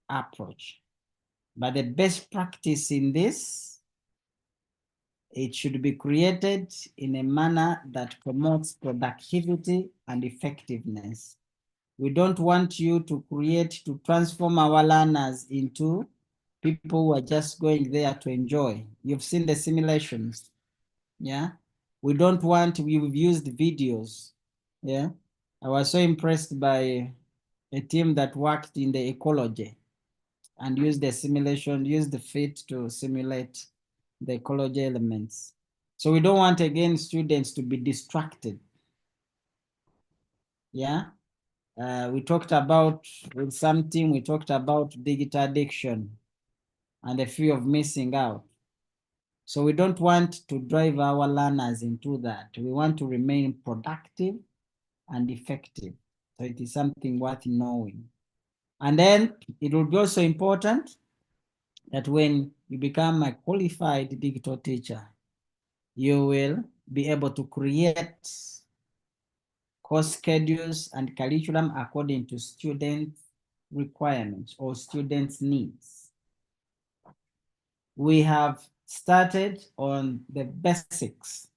approach. But the best practice in this, it should be created in a manner that promotes productivity and effectiveness. We don't want you to transform our learners into people who are just going there to enjoy. You've seen the simulations. Yeah, we've used videos. Yeah, I was so impressed by a team that worked in the ecology and used the simulation, used the fit to simulate the ecology elements. So we don't want, again, students to be distracted. Yeah, we talked about digital addiction and the fear of missing out. So we don't want to drive our learners into that. We want to remain productive and effective. So it is something worth knowing. And then it will be also important that when you become a qualified digital teacher, you will be able to create course schedules and curriculum according to student requirements or students' needs. We have started on the basics,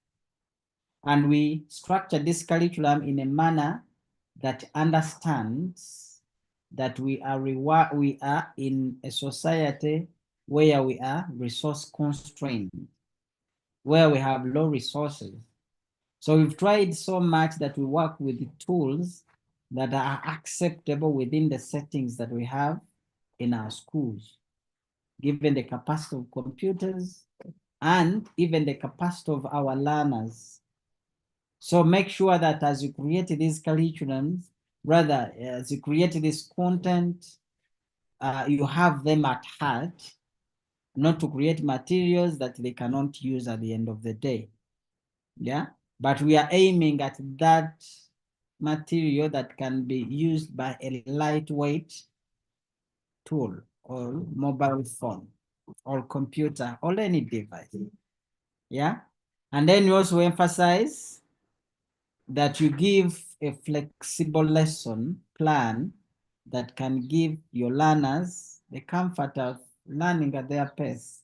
and we structure this curriculum in a manner that understands that we are in a society where we are resource constrained, where we have low resources. So we've tried so much that we work with the tools that are acceptable within the settings that we have in our schools, given the capacity of computers and even the capacity of our learners. So make sure that as you create these curriculums, rather, as you create this content, you have them at heart, not to create materials that they cannot use at the end of the day. Yeah, but we are aiming at that material that can be used by a lightweight tool or mobile phone or computer or any device. Yeah, and then you also emphasize that you give a flexible lesson plan that can give your learners the comfort of learning at their pace.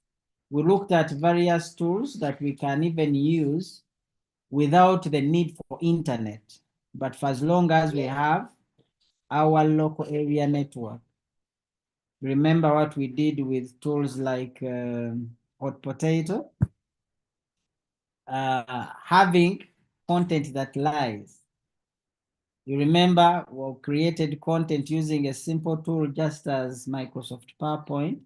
We looked at various tools that we can even use without the need for internet, but for as long as we have our local area network. Remember what we did with tools like Hot Potato? Having content that lies. You remember we created content using a simple tool just as Microsoft PowerPoint,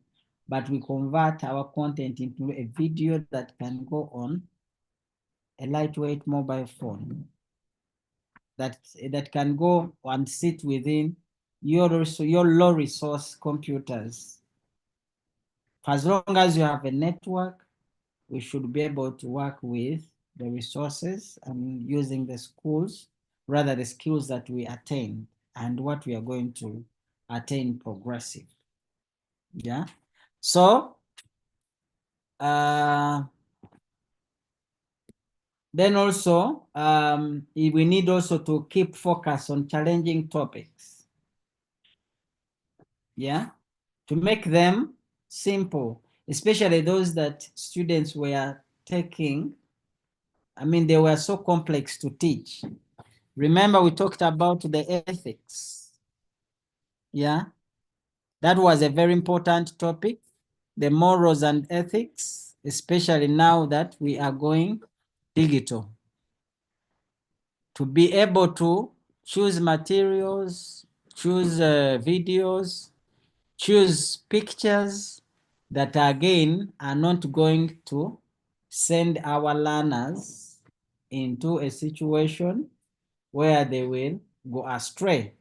but we convert our content into a video that can go on a lightweight mobile phone that can go and sit within your low resource computers. For as long as you have a network, we should be able to work with the resources and using the schools, rather the skills that we attain and what we are going to attain progressive. Yeah. So then also we need also to keep focus on challenging topics. Yeah. To make them simple, especially those that students were taking. I mean, they were so complex to teach. Remember, we talked about the ethics. Yeah, that was a very important topic, the morals and ethics, especially now that we are going digital. To be able to choose materials, choose videos, choose pictures that again are not going to send our learners into a situation where they will go astray.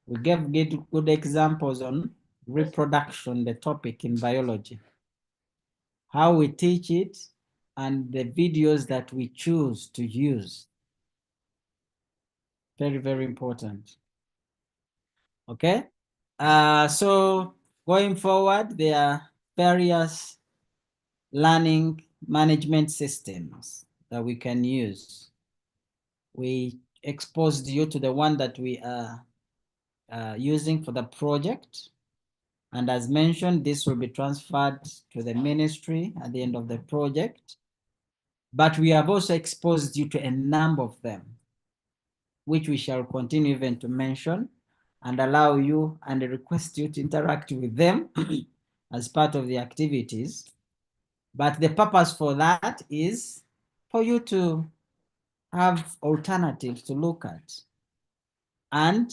We gave good examples on reproduction, the topic in biology, how we teach it, and the videos that we choose to use. Very, very important. Okay. So going forward, there are various learning management systems that we can use. We exposed you to the one that we are using for the project. And as mentioned, this will be transferred to the ministry at the end of the project. But we have also exposed you to a number of them, which we shall continue even to mention and allow you and request you to interact with them as part of the activities. But the purpose for that is for you to have alternatives to look at and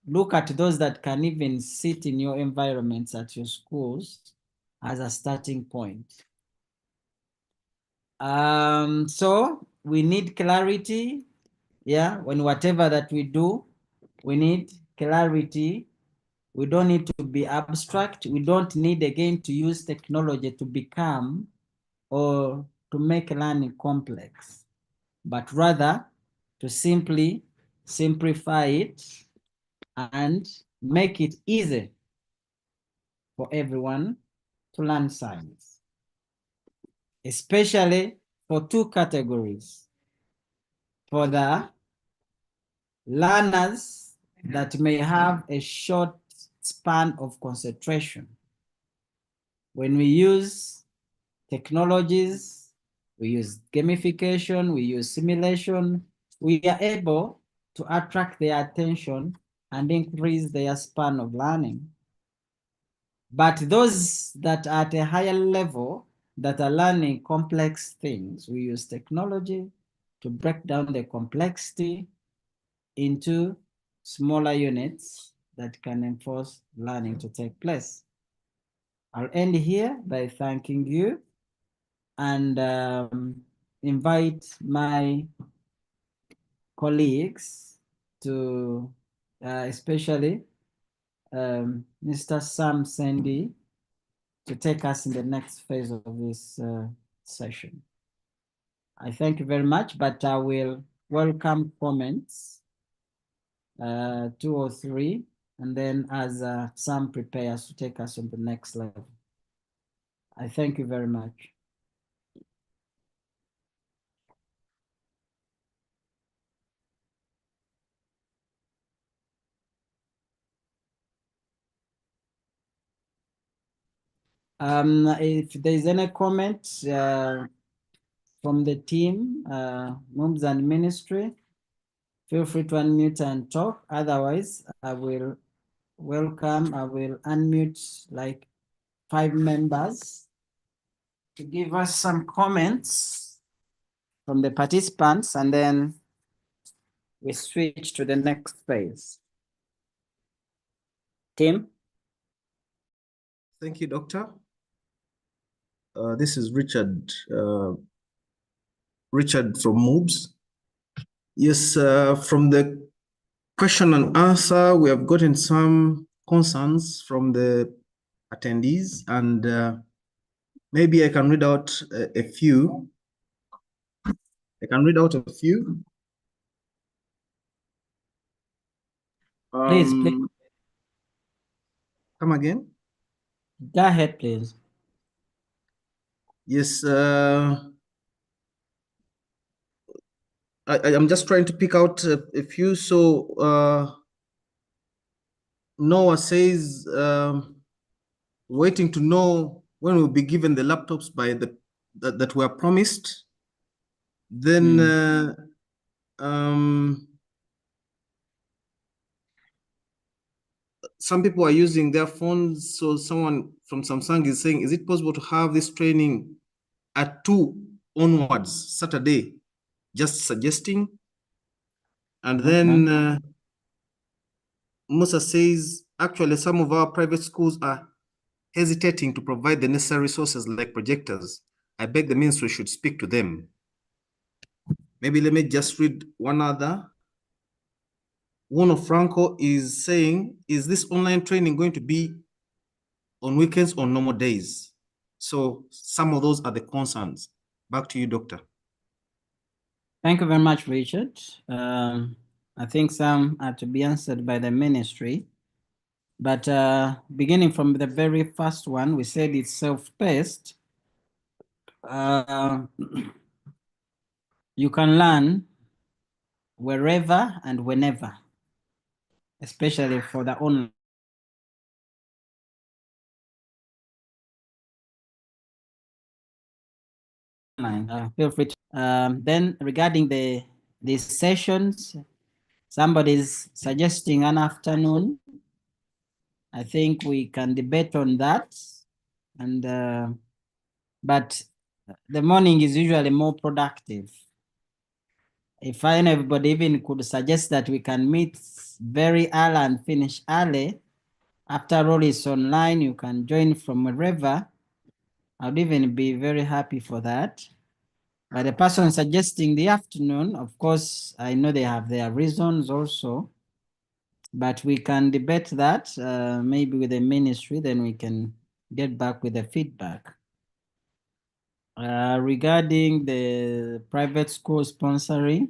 look at those that can even sit in your environments at your schools as a starting point. So we need clarity. Yeah, when whatever that we do, we need clarity. We don't need to be abstract. We don't need again to use technology to become or to make learning complex, but rather to simply simplify it and make it easy for everyone to learn science, especially for two categories. For the learners that may have a short span of concentration. When we use technologies, we use gamification, we use simulation, we are able to attract their attention and increase their span of learning. But those that are at a higher level that are learning complex things, we use technology to break down the complexity into smaller units that can enforce learning to take place. I'll end here by thanking you and invite my colleagues to especially Mr. Sam Sandy to take us in the next phase of this session. I thank you very much, but I will welcome comments, 2 or 3, and then as Sam prepares to take us on the next level. I thank you very much. If there's any comment from the team, MoES and ministry, feel free to unmute and talk. Otherwise, I will unmute like 5 members to give us some comments from the participants, and then we switch to the next phase. Tim? Thank you, Doctor. This is Richard from MoES. Yes, from the question and answer, we have gotten some concerns from the attendees, and maybe I can read out a few. Please. Come again? Go ahead, please. Yes, I'm just trying to pick out a few. So Noah says, waiting to know when we'll be given the laptops by that were promised. Then some people are using their phones. So someone from Samsung is saying, is it possible to have this training at 2 onwards, Saturday? Just suggesting. And then Musa says, actually, some of our private schools are hesitating to provide the necessary resources like projectors. I beg the ministry should speak to them. Maybe let me just read one other. One of Franco is saying, is this online training going to be on weekends or normal days? So some of those are the concerns. Back to you, Doctor. Thank you very much, Richard. I think some are to be answered by the ministry. But beginning from the very first one, we said it's self-paced. You can learn wherever and whenever, especially for the online. Feel free to, then regarding these sessions, somebody's suggesting an afternoon. I think we can debate on that, and but the morning is usually more productive. If everybody even could suggest that we can meet very early and finish early, after all it's online, you can join from wherever. I'd even be very happy for that. But the person suggesting the afternoon, of course, I know they have their reasons also, but we can debate that maybe with the ministry, then we can get back with the feedback. Regarding the private school sponsoring,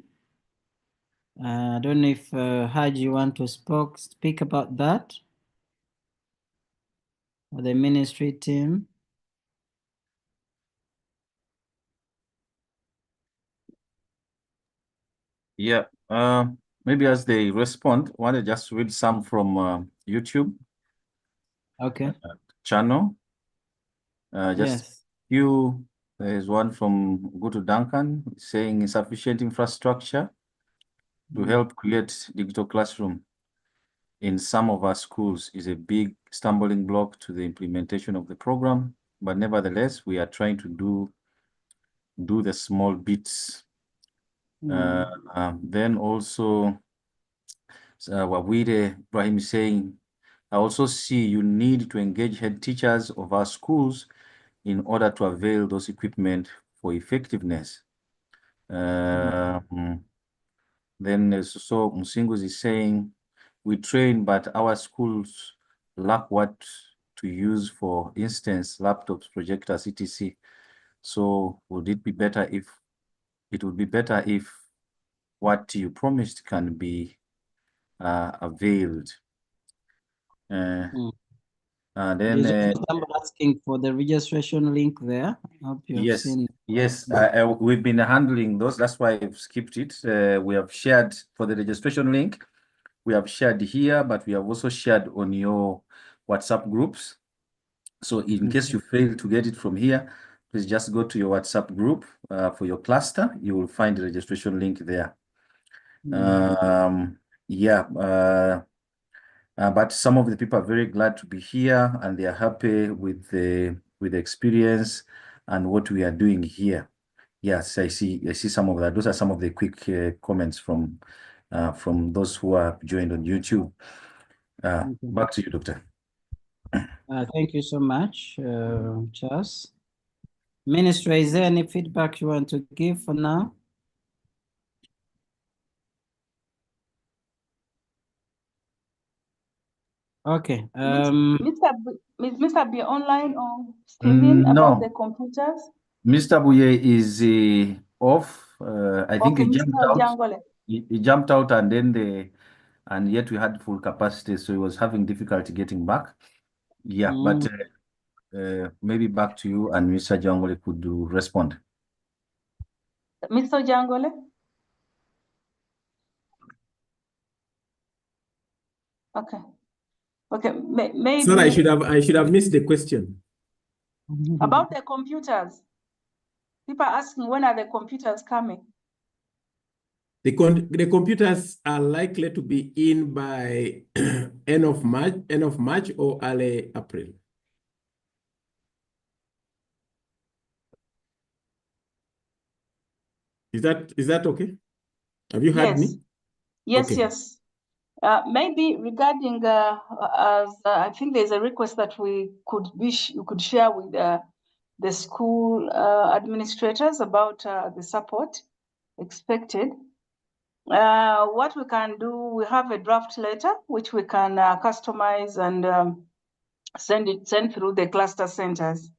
I don't know if Haji want to speak about that, or the ministry team. Yeah, maybe as they respond, I want to just read some from YouTube. Okay. Channel. Just Yes. There's one from Gutu Duncan saying insufficient infrastructure to help create digital classroom in some of our schools is a big stumbling block to the implementation of the program. But nevertheless, we are trying to do the small bits. Then also, Wawire Ibrahim is saying, I also see you need to engage head teachers of our schools in order to avail those equipment for effectiveness. Then so Musingus is saying, we train, but our schools lack what to use, for instance, laptops, projectors, etc. So would it be better if what you promised can be availed? Then There's somebody asking for the registration link there. I hope you have seen. Yes, we've been handling those. That's why I've skipped it. We have shared for the registration link. We have shared here, but we have also shared on your WhatsApp groups. So in case you fail to get it from here, please just go to your WhatsApp group for your cluster. You will find the registration link there. But some of the people are very glad to be here, and they are happy with the experience and what we are doing here. Yes, I see some of that. Those are some of the quick comments from those who are joined on YouTube. Back to you, Doctor. Thank you so much, Charles. Minister, is there any feedback you want to give for now? Okay. Mr. B online or Stephen about the computers? Mr. Buye is off. I think he jumped out. He jumped out, and then and yet we had full capacity, so he was having difficulty getting back. Yeah, but maybe back to you, and Mr. Jangole could respond. Mr. Jangole? Okay. Okay, maybe. Sorry, I should have missed the question. About the computers. People are asking, when are the computers coming? The computers are likely to be in by end of March or early April. Is that okay? Have you heard me? Yes, okay. Yes. Maybe regarding, I think there's a request that we could share with the school administrators about the support expected. What we can do, we have a draft letter which we can customize and send through the cluster centers.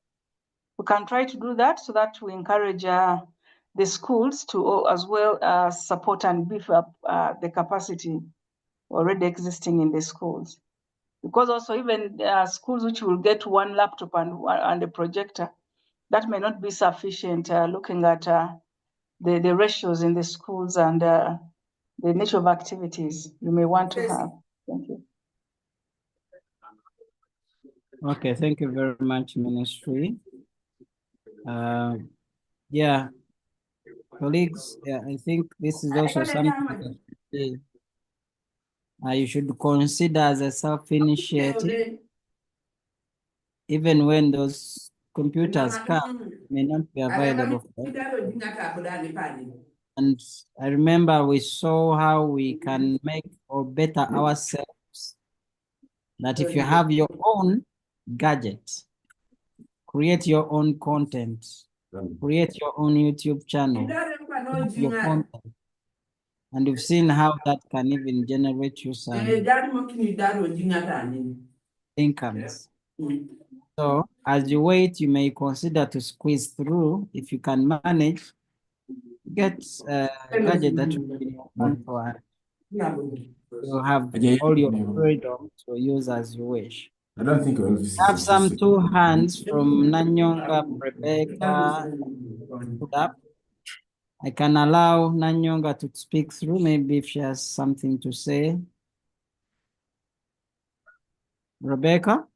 We can try to do that so that we encourage the schools to as well support and beef up the capacity already existing in the schools. Because also even schools which will get one laptop and a projector, that may not be sufficient looking at the ratios in the schools and the nature of activities you may want to have. Thank you. Okay, thank you very much, Ministry. Yeah, colleagues, I think this is also something that you should consider as a self-initiative. Even when those computers come, may not be available for everyone. And I remember we saw how we can make or better ourselves. That if you have your own gadget, create your own content, create your own YouTube channel, your content. And you've seen how that can even generate you some incomes. So as you wait, you may consider to squeeze through. If you can manage, get a gadget that will be on for you have all your freedom to use as you wish. I don't think we have some two hands from Nanyonga, Rebecca. Put up. I can allow Nanyonga to speak through, maybe if she has something to say. Rebecca?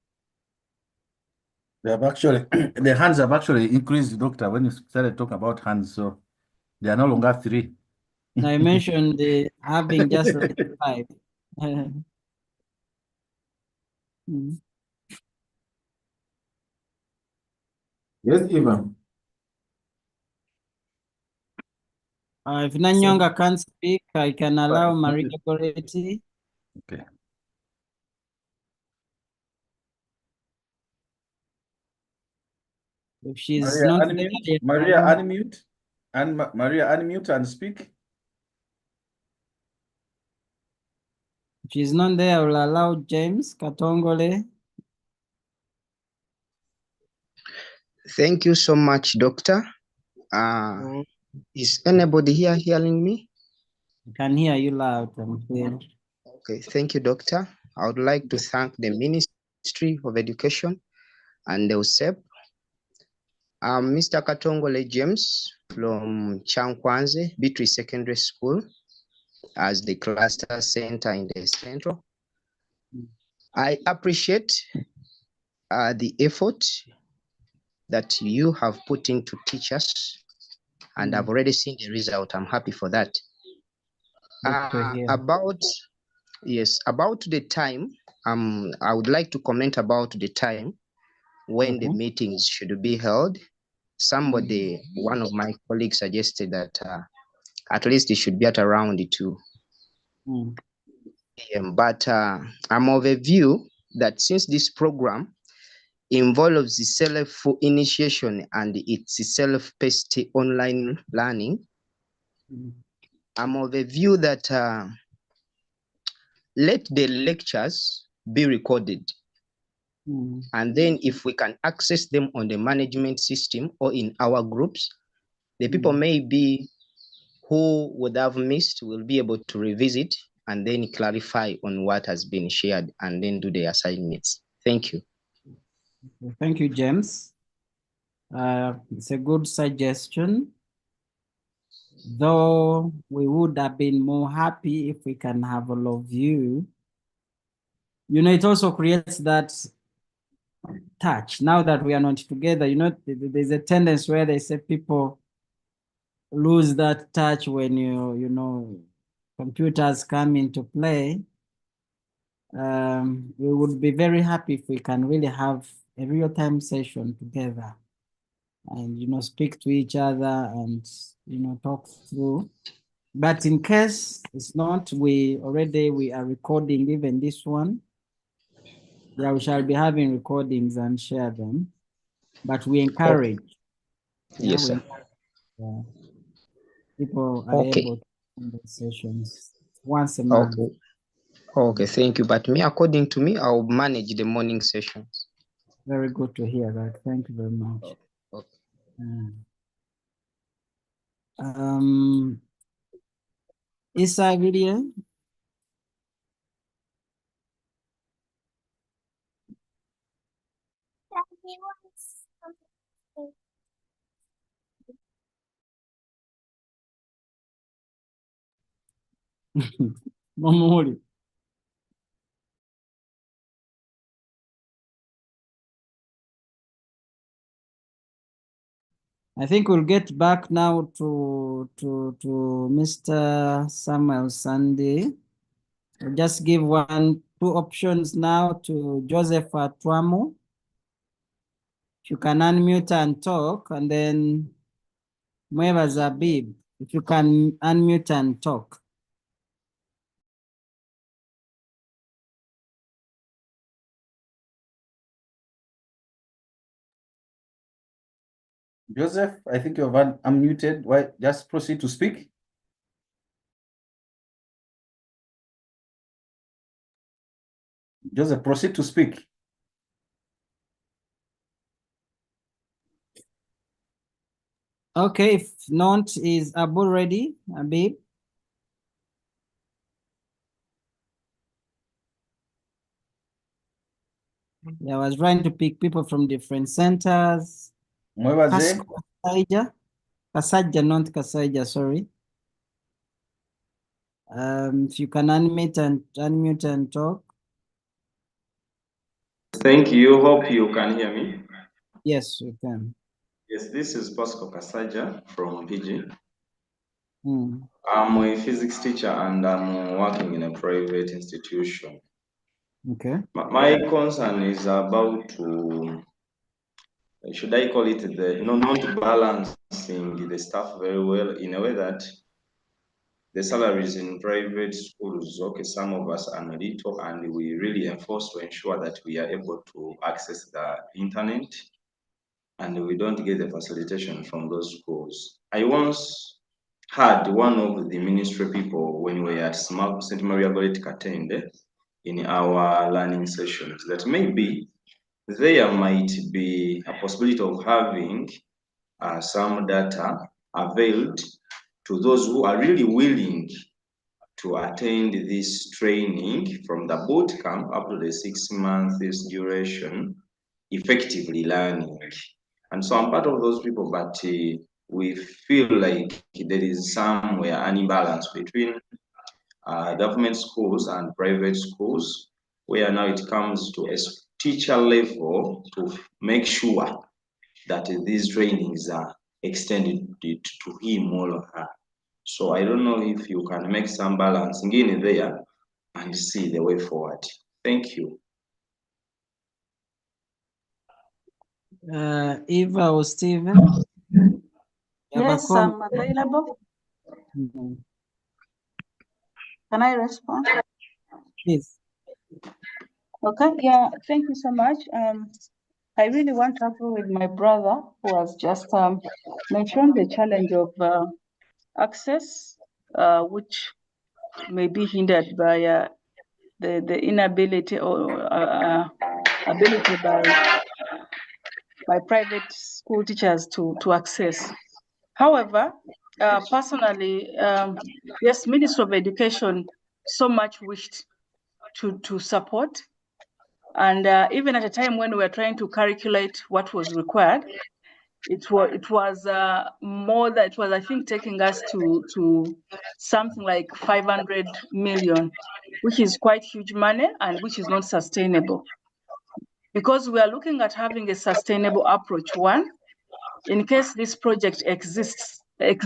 They have actually, the hands have actually increased, Doctor, when you started talking about hands, so they are no longer 3. I mentioned having just like 5. Yes, Eva. If Nanyonga can't speak, I can allow Maria Goretti. Okay. If she's Maria, not unmute. there, Maria, unmute. And Maria, unmute and speak. If she's not there, I will allow James Katongole. Thank you so much, Doctor. Is anybody here hearing me? I can hear you loud and clear. Okay, thank you, Doctor. I would like to thank the Ministry of Education and the USEP. I'm Mr. Katongole James from Chankwanze Beatrice Secondary School as the cluster center in the central. I appreciate the effort that you have put into teach us, and I've already seen the result. I'm happy for that. About the time, I would like to comment about the time when the meetings should be held. Somebody, one of my colleagues suggested that at least it should be at around 2 p.m. But I'm of a view that since this program involves the self-initiation and it's self-paced online learning, I'm of a view that let the lectures be recorded. And then if we can access them on the management system or in our groups, the people maybe who would have missed will be able to revisit and then clarify on what has been shared and then do the assignments. Thank you. Thank you, James. It's a good suggestion. Though we would have been more happy if we can have all of you. You know, it also creates that touch. Now that we are not together, you know, there's a tendency where they say people lose that touch when you know, computers come into play. We would be very happy if we can really have a real-time session together and, you know, speak to each other and, you know, talk through. But in case it's not, we are recording even this one. Yeah, we shall be having recordings and share them. But we encourage. Yes, sir. People are able to do the sessions once a month. Okay, thank you. But me, according to me, I'll manage the morning sessions. Very good to hear that. Thank you very much. Isa video. Mamuri. I think we'll get back now to Mr. Samuel Sunday. We'll just give two options now to Joseph Atwamo. If you can unmute and talk, and then Mweva Zabib, if you can unmute and talk. Joseph, I think you've unmuted. Why? Just proceed to speak. Joseph, proceed to speak. Okay, if not, is Abu ready, Abib? Yeah, I was trying to pick people from different centers. Kasaja, not Kasaja, sorry. If you can unmute and talk. Thank you. Hope you can hear me. Yes, we can. Yes, this is Pascal Kasaja from PG. Mm. I'm a physics teacher and I'm working in a private institution. Okay. My concern is about should I call it not balancing the staff very well in a way that the salaries in private schools, okay, some of us are little and we really enforce to ensure that we are able to access the internet and we don't get the facilitation from those schools. I once had one of the ministry people when we were at St. Maria Goretti Katende in our learning sessions that maybe there might be a possibility of having some data availed to those who are really willing to attend this training from the boot camp up to the 6 months duration, effectively learning. And so I'm part of those people, but we feel like there is somewhere an imbalance between government schools and private schools, where now it comes to a teacher level to make sure that these trainings are extended to him or her. So I don't know if you can make some balancing in there and see the way forward. Thank you. Eva or Stephen? Yes, I'm available. Can I respond? Yes. Okay, yeah, thank you so much. I really want to agree with my brother who has just mentioned the challenge of access, which may be hindered by the inability or ability by private school teachers to access. However, personally, yes, Ministry of Education so much wished to support. And even at a time when we were trying to calculate what was required, it was more that it was, I think, taking us to something like 500 million, which is quite huge money and which is not sustainable. Because we are looking at having a sustainable approach. One, in case this project exits at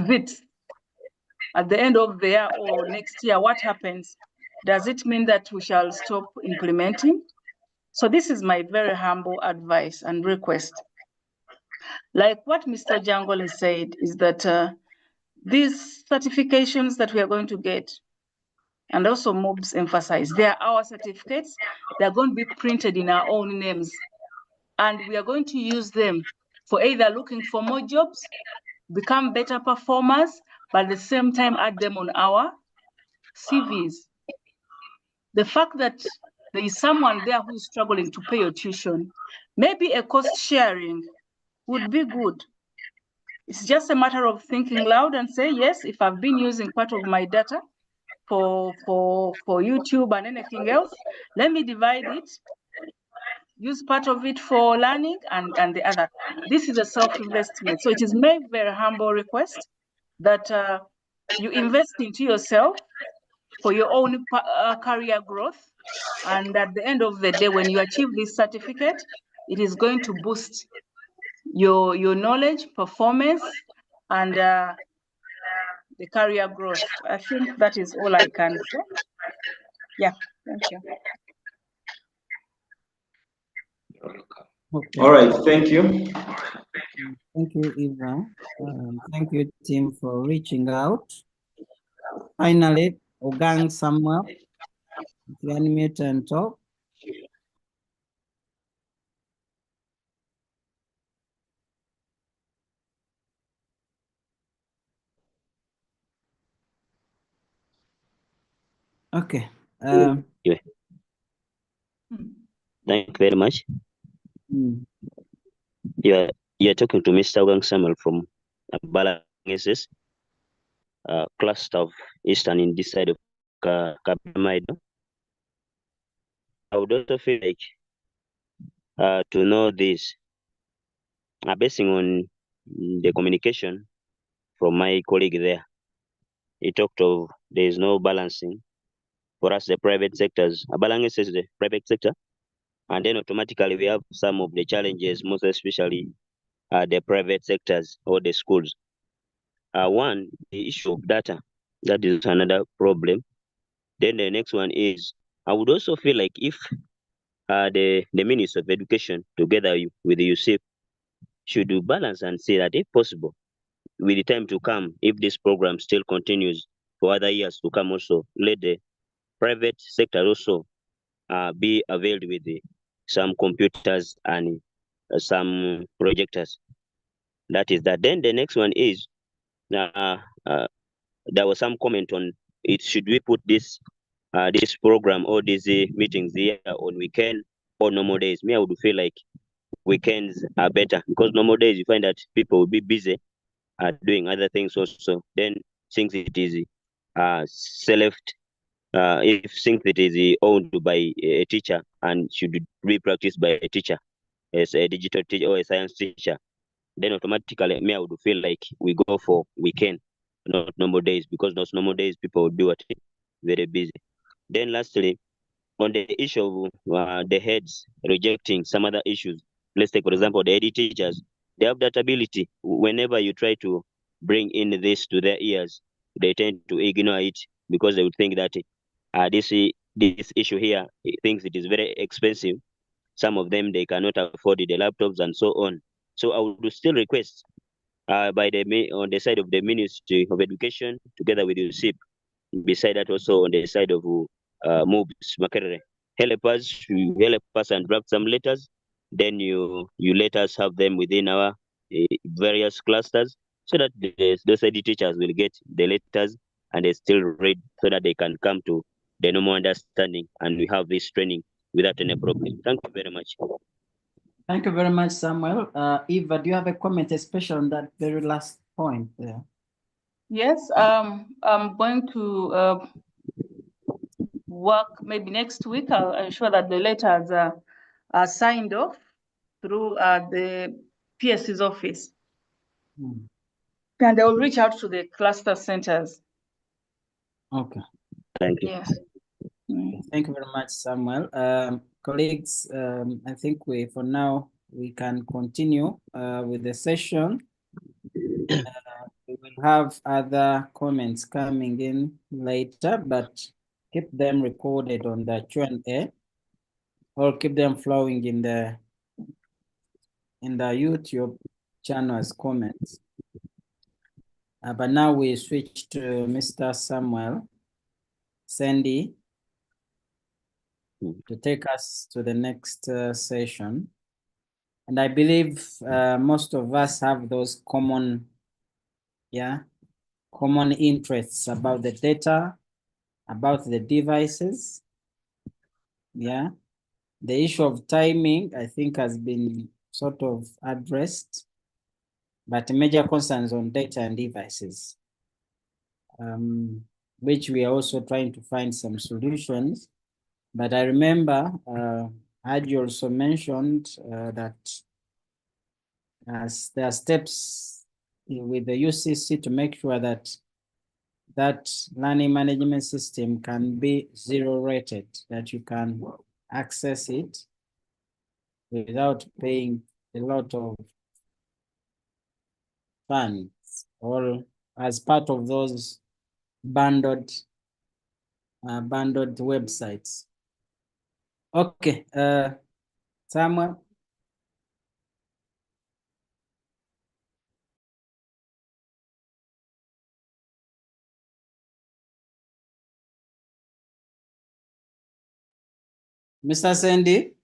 the end of the year or next year, what happens? Does it mean that we shall stop implementing? So this is my very humble advice and request. Like what Mr. Jangoli said is that these certifications that we are going to get, and also MoES emphasize, they are our certificates. They're going to be printed in our own names. And we are going to use them for either looking for more jobs, become better performers, but at the same time add them on our CVs. The fact that there is someone there who is struggling to pay your tuition, maybe a cost sharing would be good. It's just a matter of thinking loud and say, yes, if I've been using part of my data for YouTube and anything else, let me divide it, use part of it for learning and the other. This is a self-investment. So it is my very humble request that you invest into yourself for your own career growth. And at the end of the day, when you achieve this certificate, it is going to boost your knowledge, performance, and the career growth. I think that is all I can say. Yeah, thank you. Okay. All right, thank you. Thank you, Eva. Thank you, team, for reaching out. Finally, Ogang Samuel, you can unmute and talk. Okay. Yeah. Thank you very much. You're talking to Mr. Ogang Samuel from Balangeses, cluster of Eastern in this side of Kakamaido. I would also feel like to know this, basing on the communication from my colleague there. He talked of there is no balancing for us, the private sectors. Balangeses is the private sector, and then automatically we have some of the challenges, most especially the private sectors or the schools. One, the issue of data, that is another problem. Then the next one is, I would also feel like if the Ministry of Education, together with the USIP, should do balance and say that if possible, with the time to come, if this program still continues for other years to come also, let the private sector also be availed with some computers and some projectors. That is that. Then the next one is there was some comment on it. Should we put this this program or these meetings here on weekend or normal days? Me, I would feel like weekends are better, because normal days you find that people will be busy doing other things also. Then since it is self, if since it is owned by a teacher and should be practiced by a teacher as a digital teacher or a science teacher, then automatically me, I would feel like we go for weekend, not normal days, because those normal days people will be what, very busy. Then lastly, on the issue of the heads rejecting some other issues, let's take for example the ED teachers. They have that ability. Whenever you try to bring in this to their ears, they tend to ignore it, because they would think that this issue here, thinks it is very expensive. Some of them, they cannot afford the laptops and so on. So I would still request on the side of the Ministry of Education, together with the SIP, beside that also on the side of MoES-MUBS Makerere, help us and draft some letters. Then you let us have them within our various clusters, so that those ED teachers will get the letters and they still read, so that they can come to the normal understanding, and we have this training without any problem. Thank you very much. Thank you very much, Samuel. Eva, do you have a comment, especially on that very last point there? Yes, I'm going to work maybe next week. I'll ensure that the letters are signed off through the PSC's office. And they will reach out to the cluster centers. Okay. Thank you. Yes. Thank you very much, Samuel. Colleagues, I think for now, we can continue with the session. We will have other comments coming in later, but keep them recorded on the Q&A, or keep them flowing in the YouTube channel as comments. But now we switch to Mr. Samuel Sandy to take us to the next session. And I believe most of us have those common interests about the data, about the devices. The issue of timing, I think, has been sort of addressed, but major concerns on data and devices, which we are also trying to find some solutions. But I remember you also mentioned that there are steps with the UCC to make sure that learning management system can be zero rated, that you can access it without paying a lot of funds, or as part of those bundled websites. Okay, Samuel. Mr. Sandy.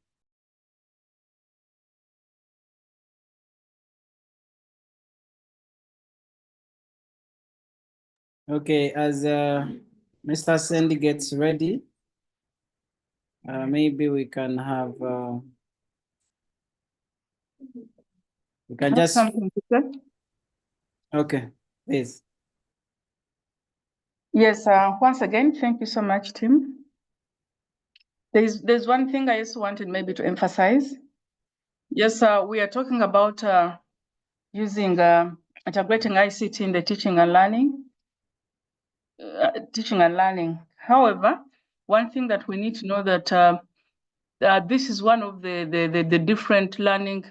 Okay, as Mr. Sandy gets ready, maybe we can have we can just something to say. Okay, please. Yes, once again, thank you so much, Tim. There's one thing I just wanted maybe to emphasize. Yes, we are talking about using integrating ICT in the teaching and learning. However, one thing that we need to know that this is one of the different learning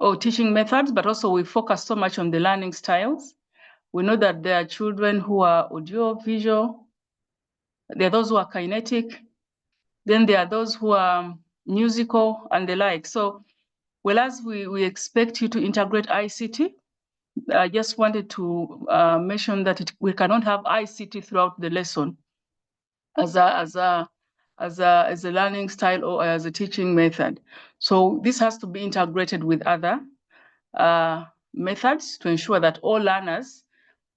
or teaching methods, but also we focus so much on the learning styles. We know that there are children who are audio, visual. There are those who are kinetic. Then there are those who are musical and the like. So, whereas we expect you to integrate ICT, I just wanted to mention that we cannot have ICT throughout the lesson as a learning style or as a teaching method. So this has to be integrated with other methods to ensure that all learners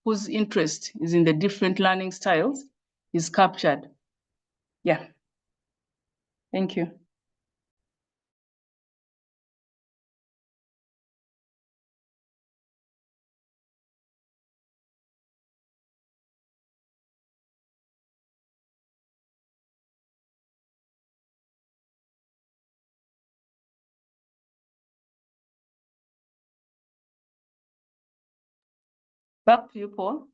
whose interest is in the different learning styles is captured. Yeah. Thank you. Back to you, Paul.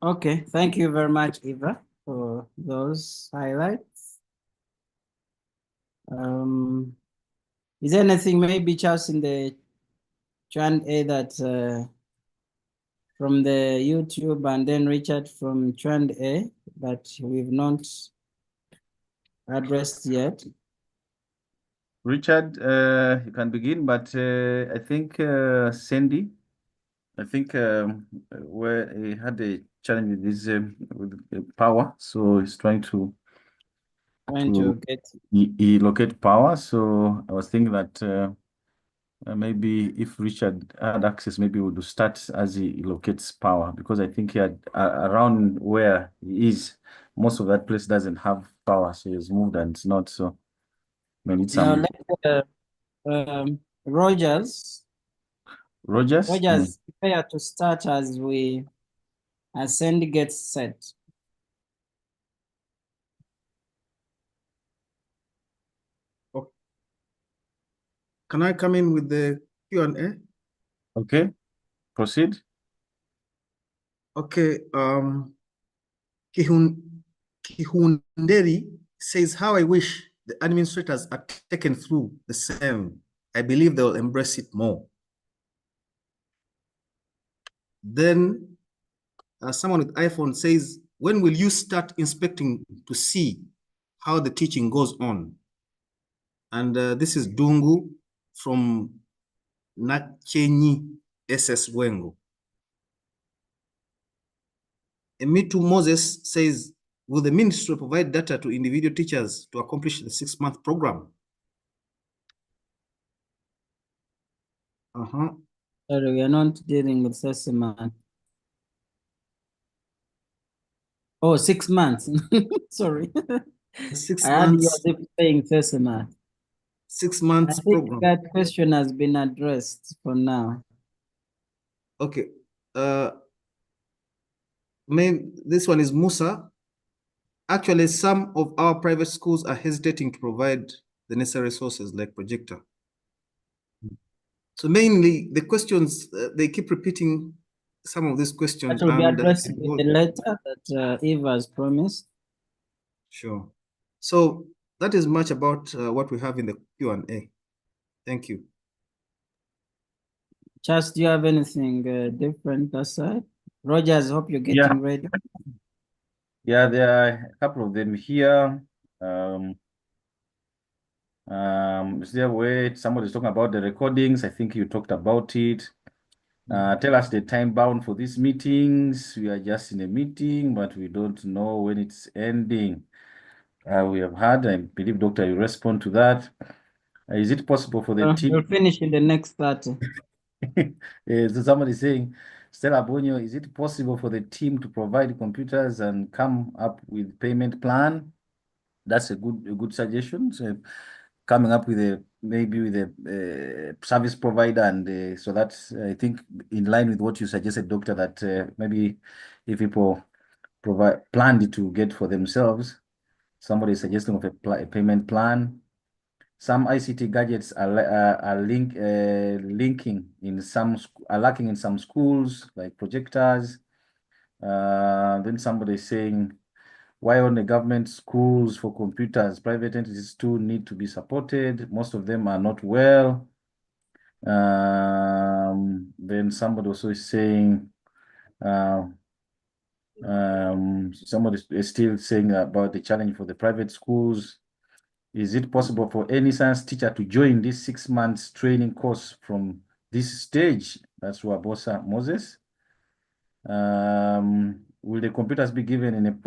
Okay, thank you very much, Eva, for those highlights. Is there anything maybe just in the Q&A that from the YouTube, and then Richard from Q&A that we've not addressed yet? Richard, you can begin, but I think Sandy, I think where he had a challenge with his with power, so he's trying to get he locate power. So I was thinking that maybe if Richard had access, maybe we would start as he locates power, because I think he had around where he is, most of that place doesn't have power, so he's moved and it's not. So we need some. Rogers. Rogers, prepare to start as Sandy gets set. Okay. Can I come in with the Q&A? Okay, proceed. Okay, Kihunderi says, how I wish the administrators are taken through the same. I believe they'll embrace it more. Then someone with iPhone says, when will you start inspecting to see how the teaching goes on? And this is Dungu from Nachenyi SS Wengo. Emitu Moses says, will the ministry provide data to individual teachers to accomplish the 6-month program? Sorry, we are not dealing with SESIMAT. Oh, 6 months. Sorry. 6 I had you months. as if saying SESIMAT. 6 months I think program. that question has been addressed for now. Okay. This one is Musa. Actually, some of our private schools are hesitating to provide the necessary resources like projector. So mainly the questions, they keep repeating some of these questions. That will be addressed in the letter that Eva has promised. Sure. So that is much about what we have in the Q&A. Thank you. Charles, do you have anything different aside? Rogers, hope you're getting ready. Yeah, there are a couple of them here. Is there a way somebody's talking about the recordings? I think you talked about it. Tell us the time bound for these meetings. We are just in a meeting, but we don't know when it's ending. We have had, I believe, Doctor, you respond to that. Is it possible for the team? We'll finish in the next 30. So somebody saying, Stella Bonio, is it possible for the team to provide computers and come up with payment plan? That's a good suggestion. So coming up with maybe with a service provider, and so that's, I think, in line with what you suggested, Doctor, that maybe if people planned to get for themselves, somebody is suggesting of a payment plan. Some ICT gadgets are lacking in some schools, like projectors. Then somebody is saying, why only government schools for computers? Private entities too need to be supported. Most of them are not well. Then somebody also is saying, somebody is still saying about the challenge for the private schools. Is it possible for any science teacher to join this 6 months training course from this stage? That's Wabosa Moses. Will the computers be given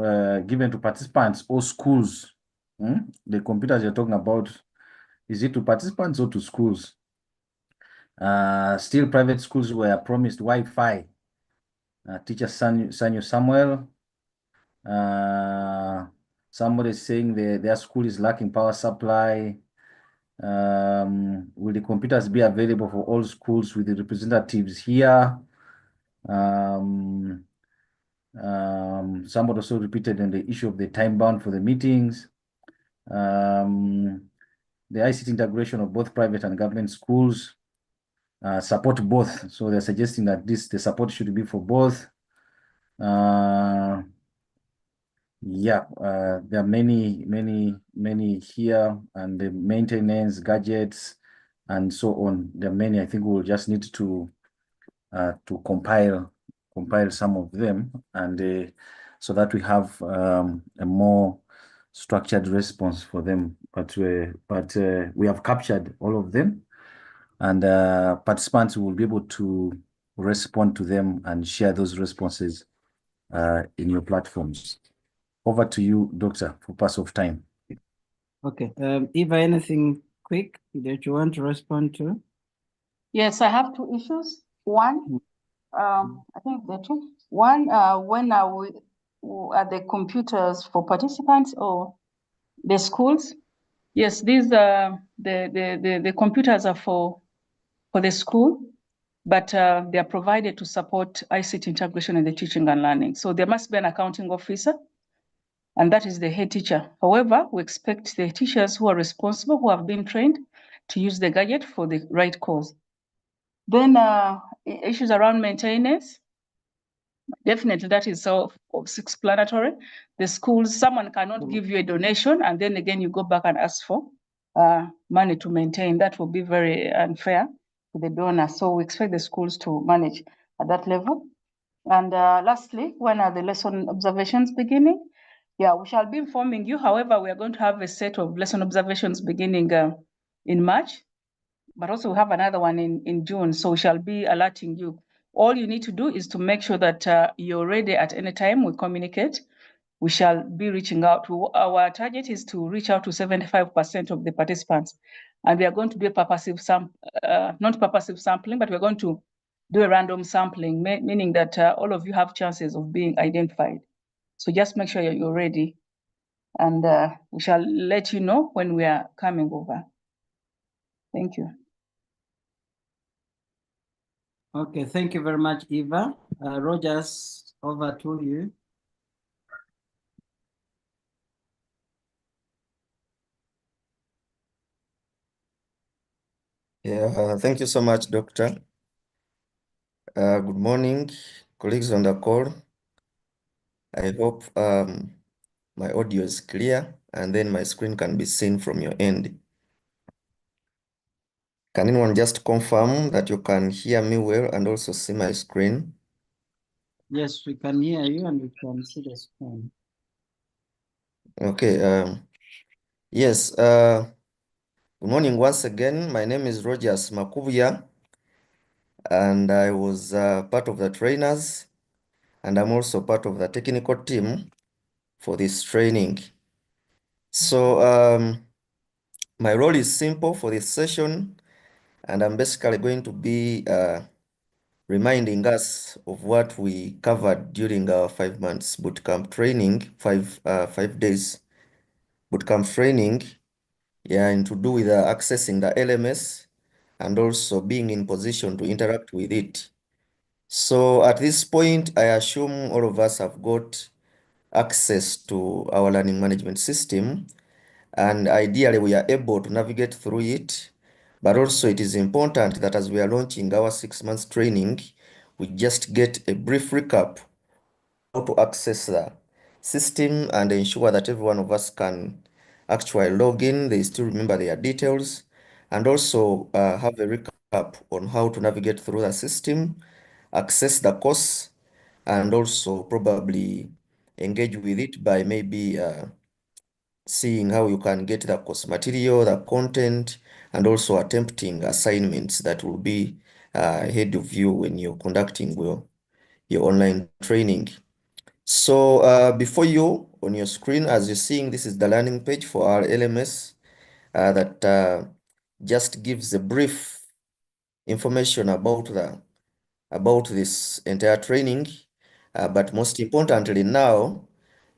given to participants or schools? The computers you're talking about, is it to participants or to schools? Still, private schools were promised Wi-Fi. Teacher Sanyu Samuel. Somebody is saying their school is lacking power supply. Will the computers be available for all schools with the representatives here? Somebody also repeated on the issue of the time bound for the meetings. The ICT integration of both private and government schools, support both. So they're suggesting that the support should be for both. Yeah, there are many here, and the maintenance, gadgets, and so on. There are many. I think we'll just need to compile some of them, and so that we have a more structured response for them. But we have captured all of them, and participants will be able to respond to them and share those responses in your platforms. Over to you, Doctor, for pass of time. Okay. Eva, anything quick that you want to respond to? Yes, I have two issues. One, I think the two. One, when are the computers for participants or the schools? Yes, these the computers are for the school, but they are provided to support ICT integration in the teaching and learning. So there must be an accounting officer, and that is the head teacher. However, we expect the teachers who are responsible, who have been trained, to use the gadget for the right cause. Then issues around maintenance. Definitely, that is self-explanatory. The schools, someone cannot give you a donation, and then again you go back and ask for money to maintain. That will be very unfair to the donor. So we expect the schools to manage at that level. And lastly, when are the lesson observations beginning? Yeah, we shall be informing you. However, we are going to have a set of lesson observations beginning in March, but also we have another one in June. So we shall be alerting you. All you need to do is to make sure that you're ready at any time we communicate. We shall be reaching out. Our target is to reach out to 75% of the participants. And we are going to do a purposive not purposive sampling, but we're going to do a random sampling, meaning that all of you have chances of being identified. So just make sure you're ready. And we shall let you know when we are coming over. Thank you. Okay, thank you very much, Eva. Rogers, over to you. Yeah, thank you so much, Doctor. Good morning, colleagues on the call. I hope my audio is clear and then my screen can be seen from your end. Can anyone just confirm that you can hear me well and also see my screen? Yes, we can hear you and we can see the screen. Okay. Yes. Good morning once again. My name is Rogers Makubya, and I was part of the trainers, and I'm also part of the technical team for this training. So my role is simple for this session, and I'm basically going to be reminding us of what we covered during our 5 months bootcamp training, 5 days bootcamp training, yeah, and to do with accessing the LMS and also being in position to interact with it. So at this point, I assume all of us have got access to our learning management system, and ideally we are able to navigate through it. But also it is important that as we are launching our 6 months training, we just get a brief recap how to access the system and ensure that every one of us can actually log in, they still remember their details, and also have a recap on how to navigate through the system, access the course, and also probably engage with it by maybe seeing how you can get the course material, the content, and also attempting assignments that will be ahead of you when you're conducting your online training. So before you on your screen, as you're seeing, this is the landing page for our LMS that just gives a brief information about this entire training. But most importantly now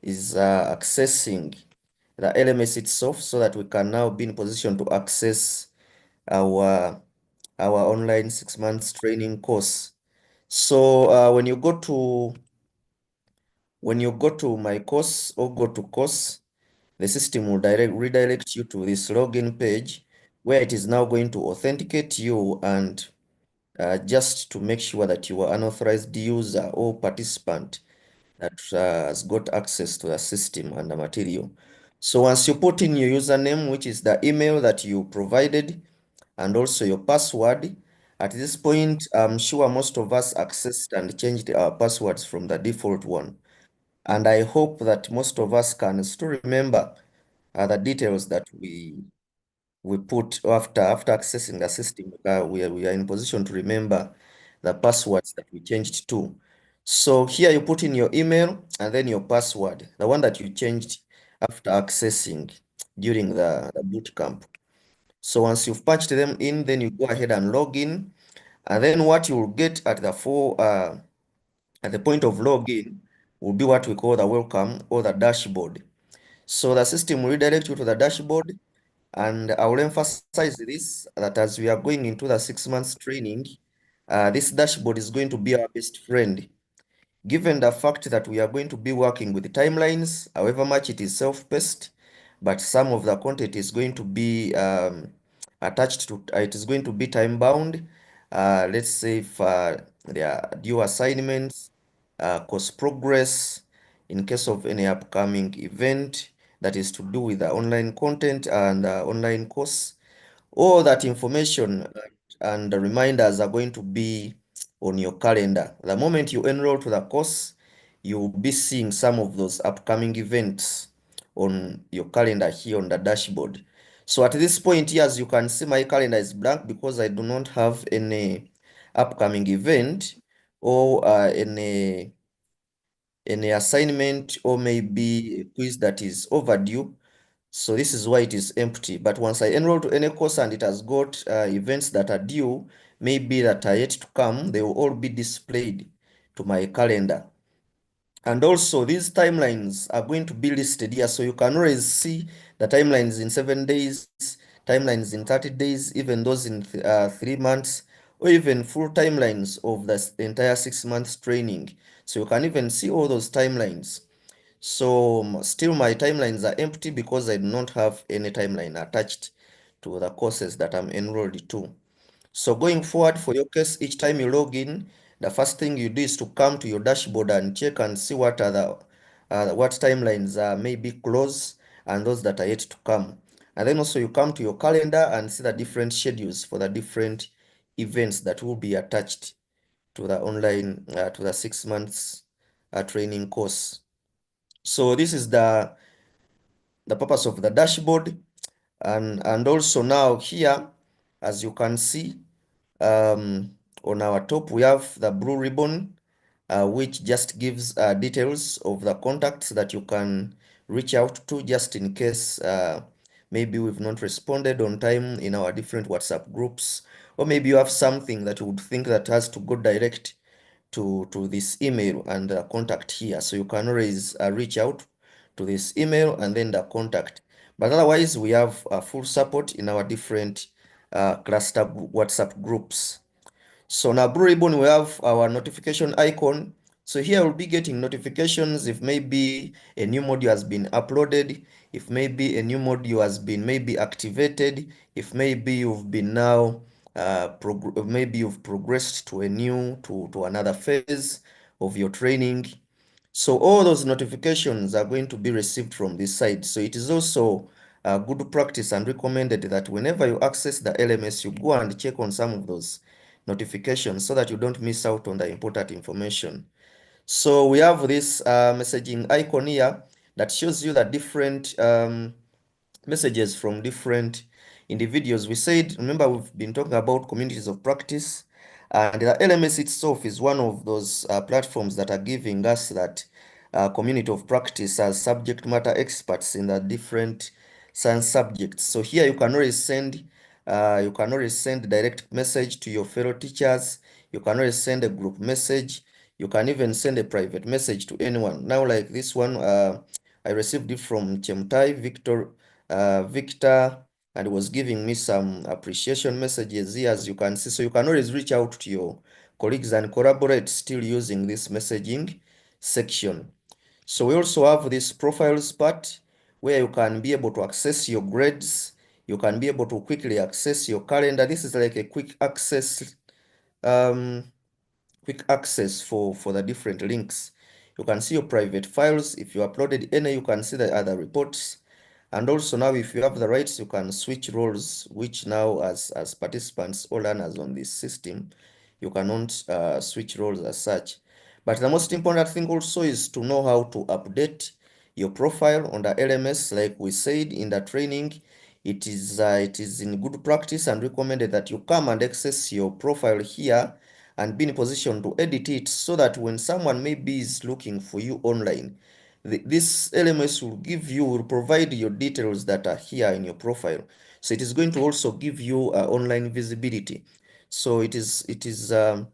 is accessing the LMS itself so that we can now be in position to access our online 6 months training course. So when you go to my course or go to course, the system will redirect you to this login page where it is now going to authenticate you and just to make sure that you are an authorized user or participant that has got access to the system and the material. So once you put in your username, which is the email that you provided, and also your password, at this point, I'm sure most of us accessed and changed our passwords from the default one. And I hope that most of us can still remember the details that we put after accessing the system. We are in position to remember the passwords that we changed to. So here you put in your email and then your password, the one that you changed after accessing during the boot camp. So once you've patched them in, then you go ahead and log in, and then what you will get at the point of login will be what we call the welcome or the dashboard. So the system will redirect you to the dashboard, and I will emphasize this, that as we are going into the 6 months training, this dashboard is going to be our best friend. Given the fact that we are going to be working with timelines, however much it is self-paced, but some of the content is going to be attached to, it is going to be time-bound. Let's say if there are due assignments, course progress, in case of any upcoming event that is to do with the online content and online course, all that information and the reminders are going to be on your calendar. The moment you enroll to the course, you'll be seeing some of those upcoming events on your calendar here on the dashboard. So at this point here, as you can see, my calendar is blank because I do not have any upcoming event or any assignment or maybe a quiz that is overdue. So this is why it is empty. But once I enroll to any course and it has got events that are due, maybe that are yet to come, they will all be displayed to my calendar. And also these timelines are going to be listed here. So you can always see the timelines in 7 days, timelines in 30 days, even those in 3 months, or even full timelines of the entire 6 months training. So you can even see all those timelines. So still my timelines are empty because I do not have any timeline attached to the courses that I'm enrolled to. So going forward for your case, each time you log in, the first thing you do is to come to your dashboard and check and see what are what timelines are maybe close and those that are yet to come. And then also you come to your calendar and see the different schedules for the different events that will be attached to the online, to the 6 months training course. So this is the purpose of the dashboard. And also now here, as you can see, on our top, we have the blue ribbon, which just gives details of the contacts that you can reach out to just in case maybe we've not responded on time in our different WhatsApp groups, or maybe you have something that you would think that has to go direct to this email and contact here. So you can always reach out to this email and then the contact. But otherwise, we have full support in our different cluster WhatsApp groups. So now blue ribbon, we have our notification icon. So here we'll be getting notifications if maybe a new module has been uploaded, if maybe a new module has been maybe activated, if maybe you've been now maybe you've progressed to another phase of your training. So all those notifications are going to be received from this side. So it is also good practice and recommended that whenever you access the LMS, you go and check on some of those notifications so that you don't miss out on the important information. So we have this messaging icon here that shows you the different messages from different individuals. We said, remember, we've been talking about communities of practice, and the LMS itself is one of those platforms that are giving us that community of practice as subject matter experts in the different science subjects. So here you can always send direct message to your fellow teachers. You can always send a group message. You can even send a private message to anyone. Now, like this one, I received it from Chemtai Victor, and was giving me some appreciation messages here, as you can see. So you can always reach out to your colleagues and collaborate still using this messaging section. So we also have this profiles part where you can be able to access your grades. You can be able to quickly access your calendar. This is like a quick access for the different links. You can see your private files. If you uploaded any, you can see the other reports. And also now, if you have the rights, you can switch roles, which now as participants or learners on this system, you cannot switch roles as such. But the most important thing also is to know how to update your profile on the LMS. Like we said in the training, it is in good practice and recommended that you come and access your profile here and be in a position to edit it, so that when someone maybe is looking for you online, this LMS will provide your details that are here in your profile. So it is going to also give you online visibility. So it is on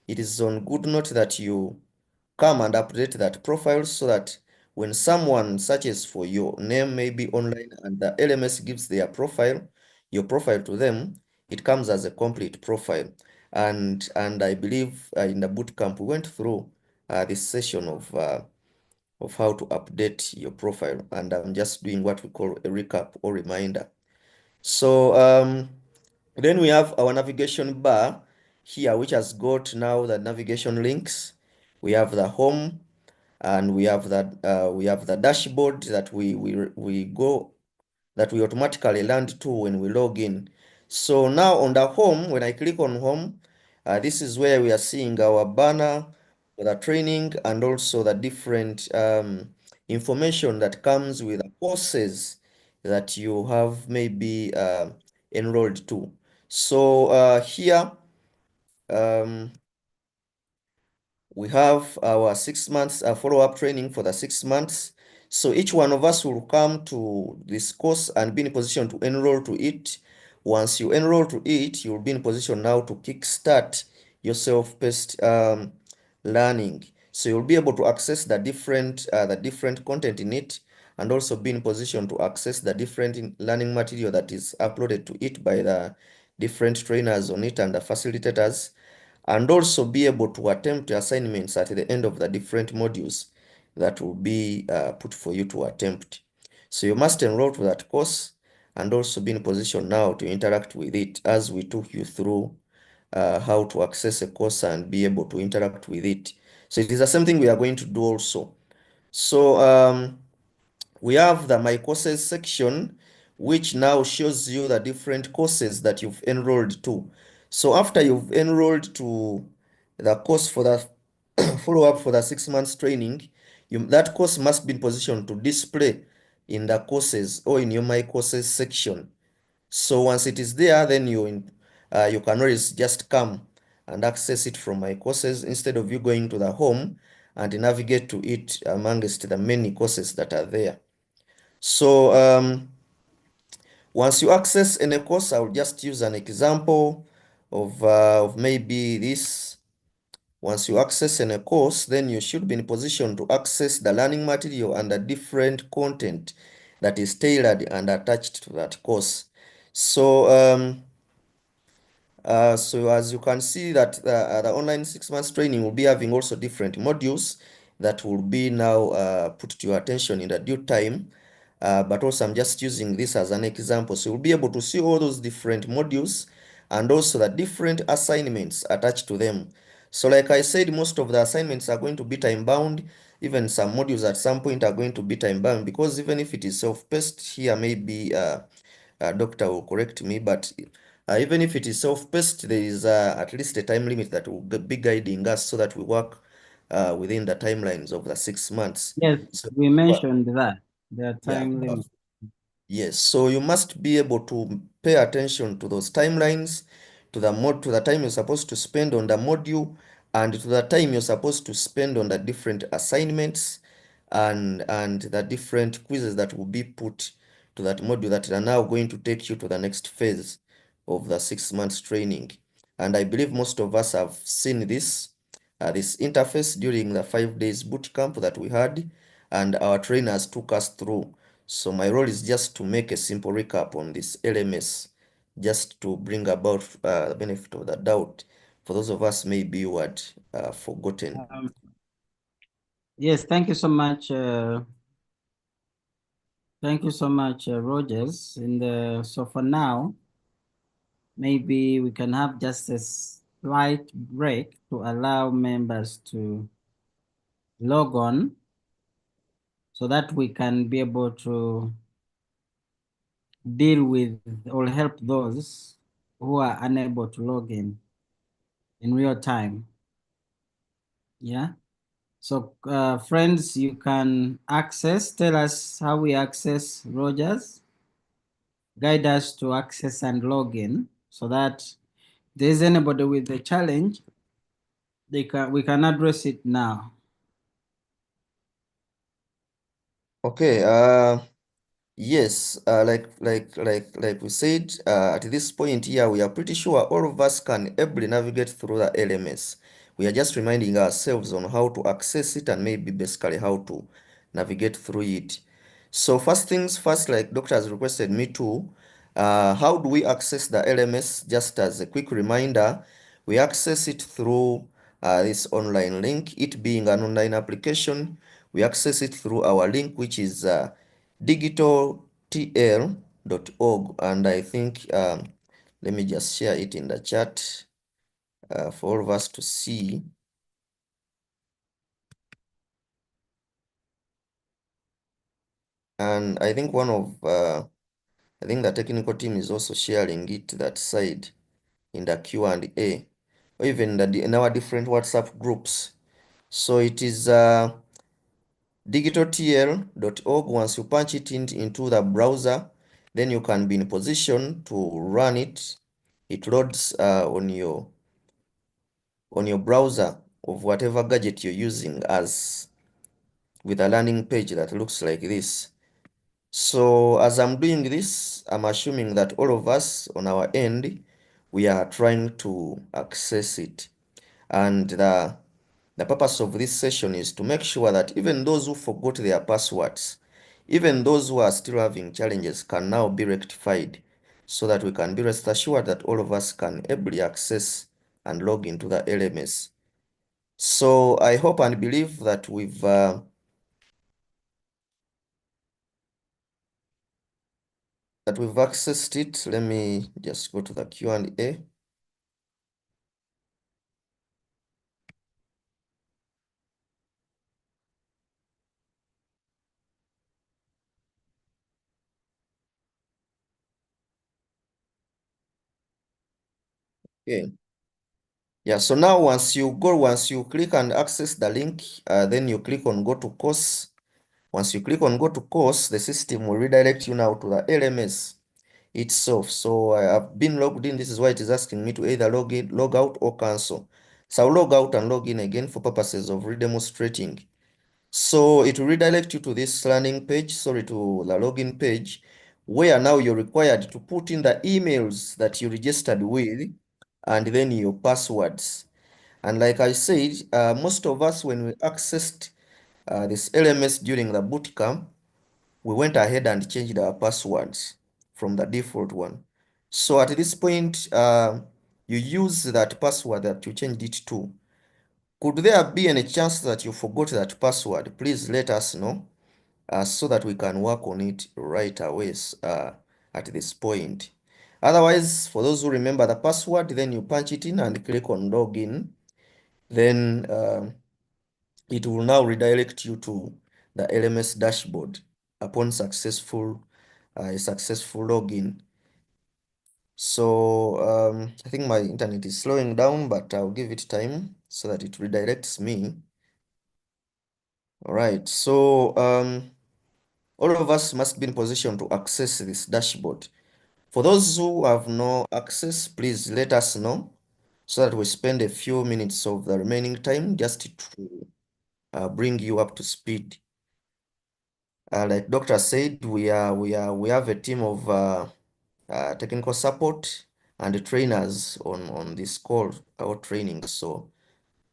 good note that you come and update that profile, so that when someone searches for your name, maybe online, and the LMS gives your profile to them, it comes as a complete profile. And I believe in the bootcamp we went through this session of how to update your profile, and I'm just doing what we call a recap or reminder. So then we have our navigation bar here, which has got now the navigation links. We have the home, and we have the dashboard that we automatically land to when we log in. So now on the home, when I click on home, this is where we are seeing our banner for the training, and also the different information that comes with the courses that you have maybe enrolled to. So here we have our 6 months follow-up training for the 6 months. So each one of us will come to this course and be in a position to enroll to it. Once you enroll to it, you'll be in a position now to kickstart your self-paced learning. So you'll be able to access the different content in it, and also be in position to access the different learning material that is uploaded to it by the different trainers on it and the facilitators, and also be able to attempt assignments at the end of the different modules that will be put for you to attempt. So you must enroll to that course, and also be in a position now to interact with it, as we took you through how to access a course and be able to interact with it. So it is the same thing we are going to do also. So we have the My Courses section, which now shows you the different courses that you've enrolled to. So after you've enrolled to the course for the follow-up for the 6 months training, that course must be in position to display in the courses or in your My Courses section. So once it is there, then you can always just come and access it from My Courses, instead of you going to the home and navigate to it amongst the many courses that are there. So once you access any course, I'll just use an example of maybe this. Once you access any course, then you should be in position to access the learning material and the different content that is tailored and attached to that course. So so as you can see, that the online 6 months training will be having also different modules that will be now put to your attention in the due time. But also I'm just using this as an example. So you'll be able to see all those different modules, and also the different assignments attached to them. So like I said, most of the assignments are going to be time bound. Even some modules at some point are going to be time bound, because even if it is self-paced here, maybe doctor will correct me, but even if it is self-paced, there is at least a time limit that will be guiding us, so that we work within the timelines of the 6 months. Yes, So we mentioned that. There are yeah, time limits. yes. So you must be able to pay attention to those timelines, to the time you're supposed to spend on the module, and to the time you're supposed to spend on the different assignments, and the different quizzes that will be put to that module, that are now going to take you to the next phase of the 6 months training. And I believe most of us have seen this this interface during the 5 days boot camp that we had, and our trainers took us through. So my role is just to make a simple recap on this LMS, just to bring about the benefit of the doubt for those of us maybe who had forgotten. Yes, thank you so much. Thank you so much, Rogers. So for now, maybe we can have just a slight break to allow members to log on so that we can be able to deal with or help those who are unable to log in real time. Yeah. So friends, you can tell us how we access Rogers, guide us to access and log in so that if there's anybody with a challenge, we can address it now. Okay, yes, like we said, at this point here, we are pretty sure all of us can ably navigate through the LMS. We are just reminding ourselves on how to access it and maybe basically how to navigate through it. So first things first, like Doctor has requested me to, how do we access the LMS? Just as a quick reminder, we access it through this online link, it being an online application. We access it through our link, which is digitaltl.org, and I think let me just share it in the chat for all of us to see. And I think I think the technical team is also sharing it that side in the Q&A, or even in our different WhatsApp groups. So it is digitaltl.org. Once you punch it into the browser, then you can be in position to run it. It loads on your browser of whatever gadget you're using, as with a landing page that looks like this. So as I'm doing this, I'm assuming that all of us on our end, we are trying to access it. And the purpose of this session is to make sure that even those who forgot their passwords, even those who are still having challenges, can now be rectified, so that we can be rest assured that all of us can ably access and log into the LMS. So I hope and believe that we've accessed it. Let me just go to the Q&A. Okay. Yeah, so now once you click and access the link, then you click on go to course. Once you click on go to course, the system will redirect you now to the LMS itself. So I have been logged in. This is why it is asking me to either log in, log out, or cancel. So I'll log out and log in again for purposes of redemonstrating. So it will redirect you to this landing page, to the login page, where now you're required to put in the emails that you registered with and then your passwords. And like I said, most of us, when we accessed this LMS during the bootcamp, we went ahead and changed our passwords from the default one. So at this point, you use that password that you changed it to. Could there be any chance that you forgot that password? Please let us know so that we can work on it right away at this point. Otherwise, for those who remember the password, then you punch it in and click on login. Then it will now redirect you to the LMS dashboard upon a successful login. So I think my internet is slowing down, but I'll give it time so that it redirects me. All right, so all of us must be in position to access this dashboard. For those who have no access, please let us know so that we spend a few minutes of the remaining time just to bring you up to speed. Like Doctor said, we have a team of technical support and trainers on this call, our training. So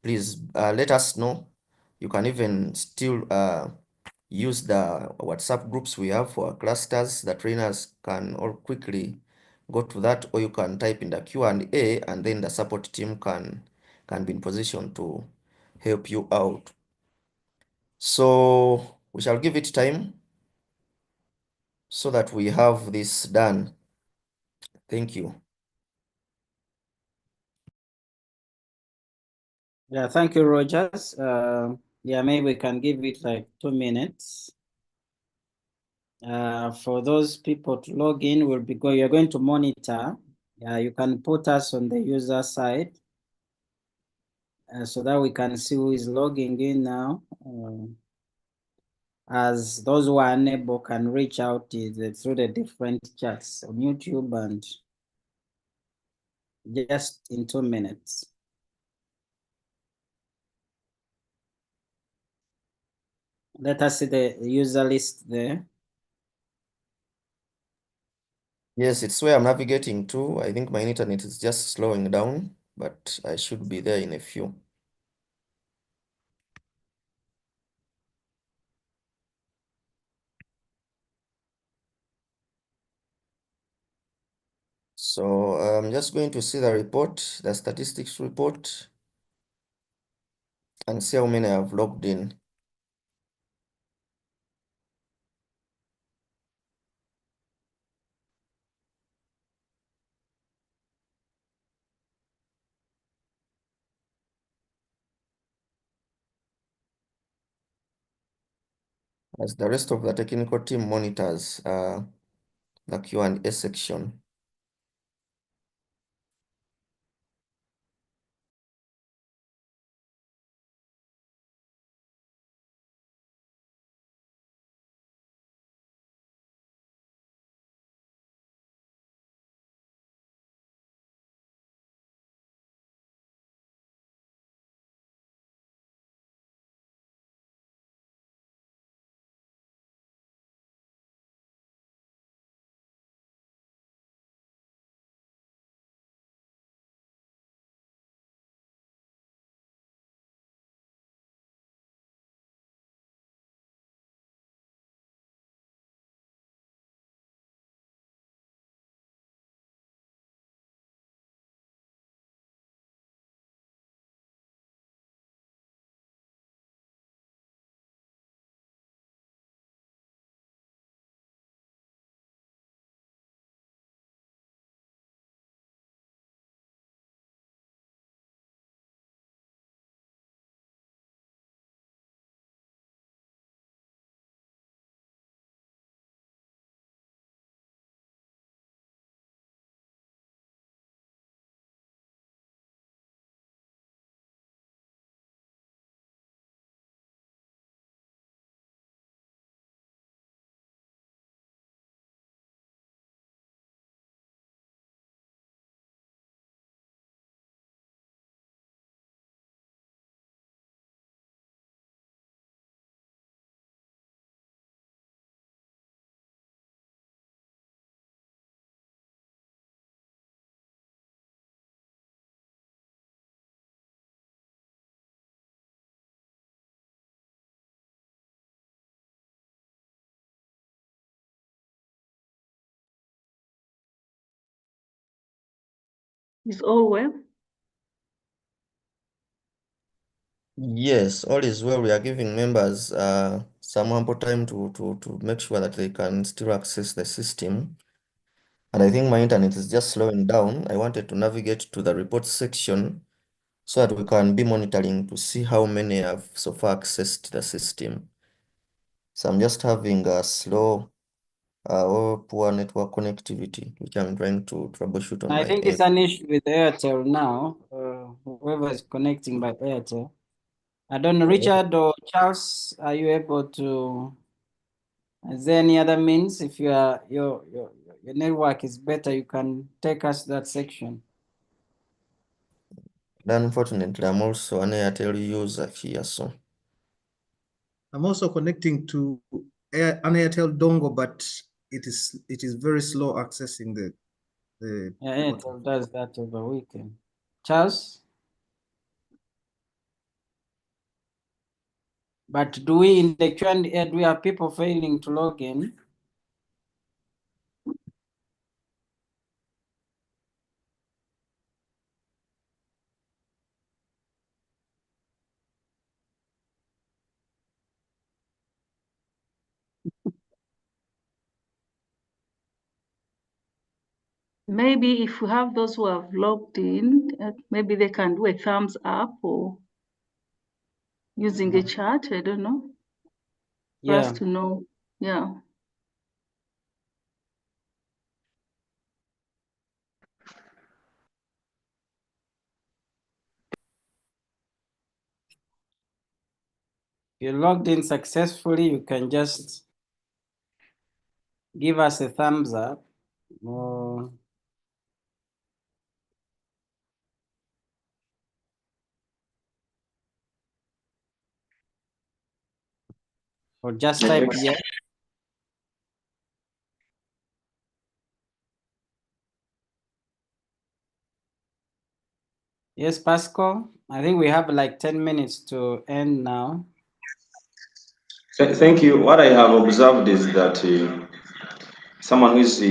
please let us know. You can even still use the WhatsApp groups we have for our clusters. The trainers can all quickly go to that, or you can type in the Q&A, and then the support team can be in position to help you out. So we shall give it time so that we have this done. Thank you. Yeah, thank you, Rogers. Yeah, maybe we can give it like 2 minutes. For those people to log in, you're going to monitor. You can put us on the user side so that we can see who is logging in now. As those who are unable can reach out through the different chats on YouTube, and just in 2 minutes. Let us see the user list there. Yes, it's where I'm navigating to. I think my internet is just slowing down, but I should be there in a few. So I'm just going to see the report, the statistics report, and see how many have logged in. As the rest of the technical team monitors the Q&A section. Is all well? Yes, all is well. We are giving members some ample time to make sure that they can still access the system. And I think my internet is just slowing down. I wanted to navigate to the report section so that we can be monitoring to see how many have so far accessed the system. So I'm just having a slow or poor network connectivity, which I'm trying to troubleshoot on I my think end. it's an issue with Airtel now. Whoever is connecting by Airtel. I don't know, Richard or Charles, are you able to? Is there any other means? If your network is better, you can take us that section. Unfortunately, I'm also an Airtel user here, so. I'm also connecting to an Airtel dongle, but it is very slow accessing the Yeah, Airtel does that over weekend. Charles? But do we in the Q&A, do we have people failing to log in? Maybe if we have those who have logged in, maybe they can do a thumbs up or using a chat, I don't know, for us Yeah. to know. Yeah. If you logged in successfully, you can just give us a thumbs up or just type yes. Yes, Pascal. I think we have like 10 minutes to end now. Thank you. What I have observed is that someone who is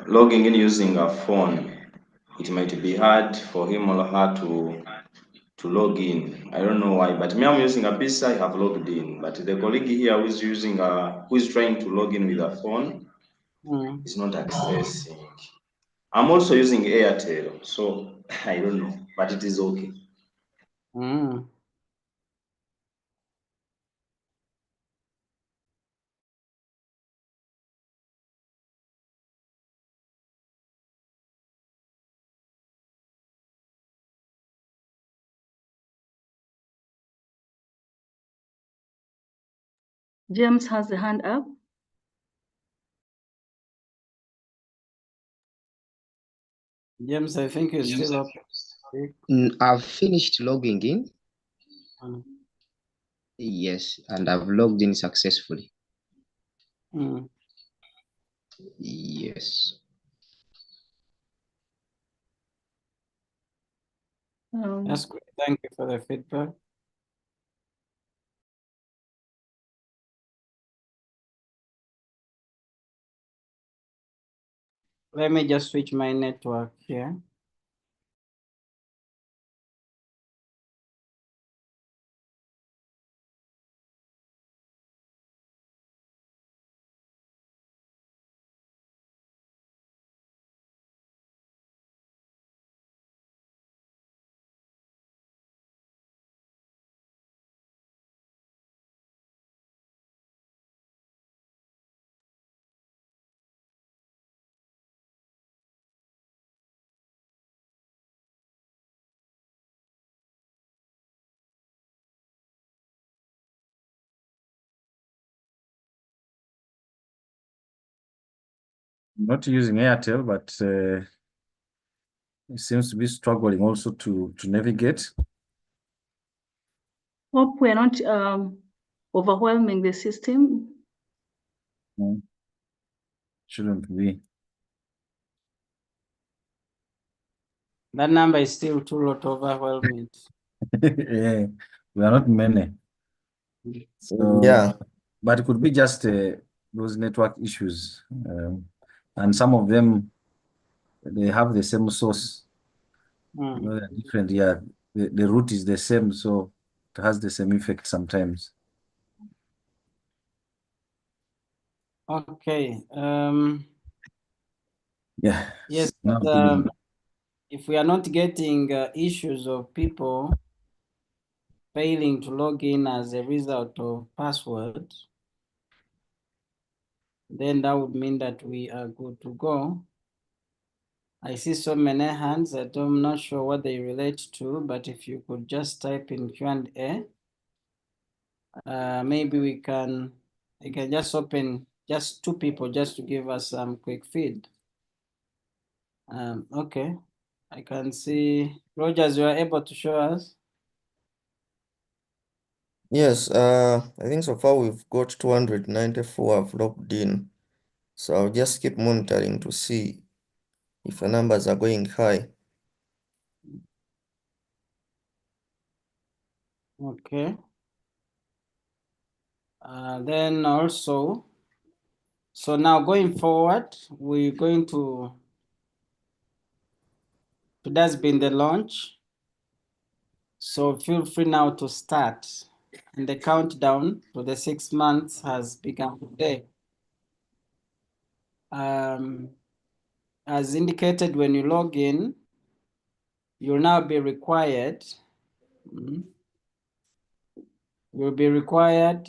logging in using a phone, it might be hard for him or her to log in. I don't know why, but me, I'm using a PC, I have logged in. But the colleague here who is trying to log in with a phone is not accessing. I'm also using Airtel, so I don't know, but it is okay. James has a hand up. James, I think you're still up. I've finished logging in. Yes, and I've logged in successfully. Yes. That's great. Thank you for the feedback. Let me just switch my network here. Not using Airtel, but it seems to be struggling also to navigate. Hope we're not overwhelming the system. Shouldn't be. That number is still too low to overwhelm it. Yeah, we are not many. So, Yeah. but it could be just those network issues. And some of them, they have the same source. You know, they're different. Yeah, the root is the same, so it has the same effect sometimes. Okay. Yeah. Yes, Now, but, if we are not getting issues of people failing to log in as a result of password, then that would mean that we are good to go. I see so many hands that I'm not sure what they relate to, but if you could just type in Q&A, maybe I can just open just 2 people just to give us some quick feed. Okay, I can see Rogers, you are able to show us. Yes, I think so far we've got 294 have logged in. So I'll just keep monitoring to see if the numbers are going high. Okay. Then also, so now going forward, we're going to, today's been the launch. So feel free now to start. And the countdown to the 6 months has begun today. As indicated when you log in, you'll now be required, you'll be required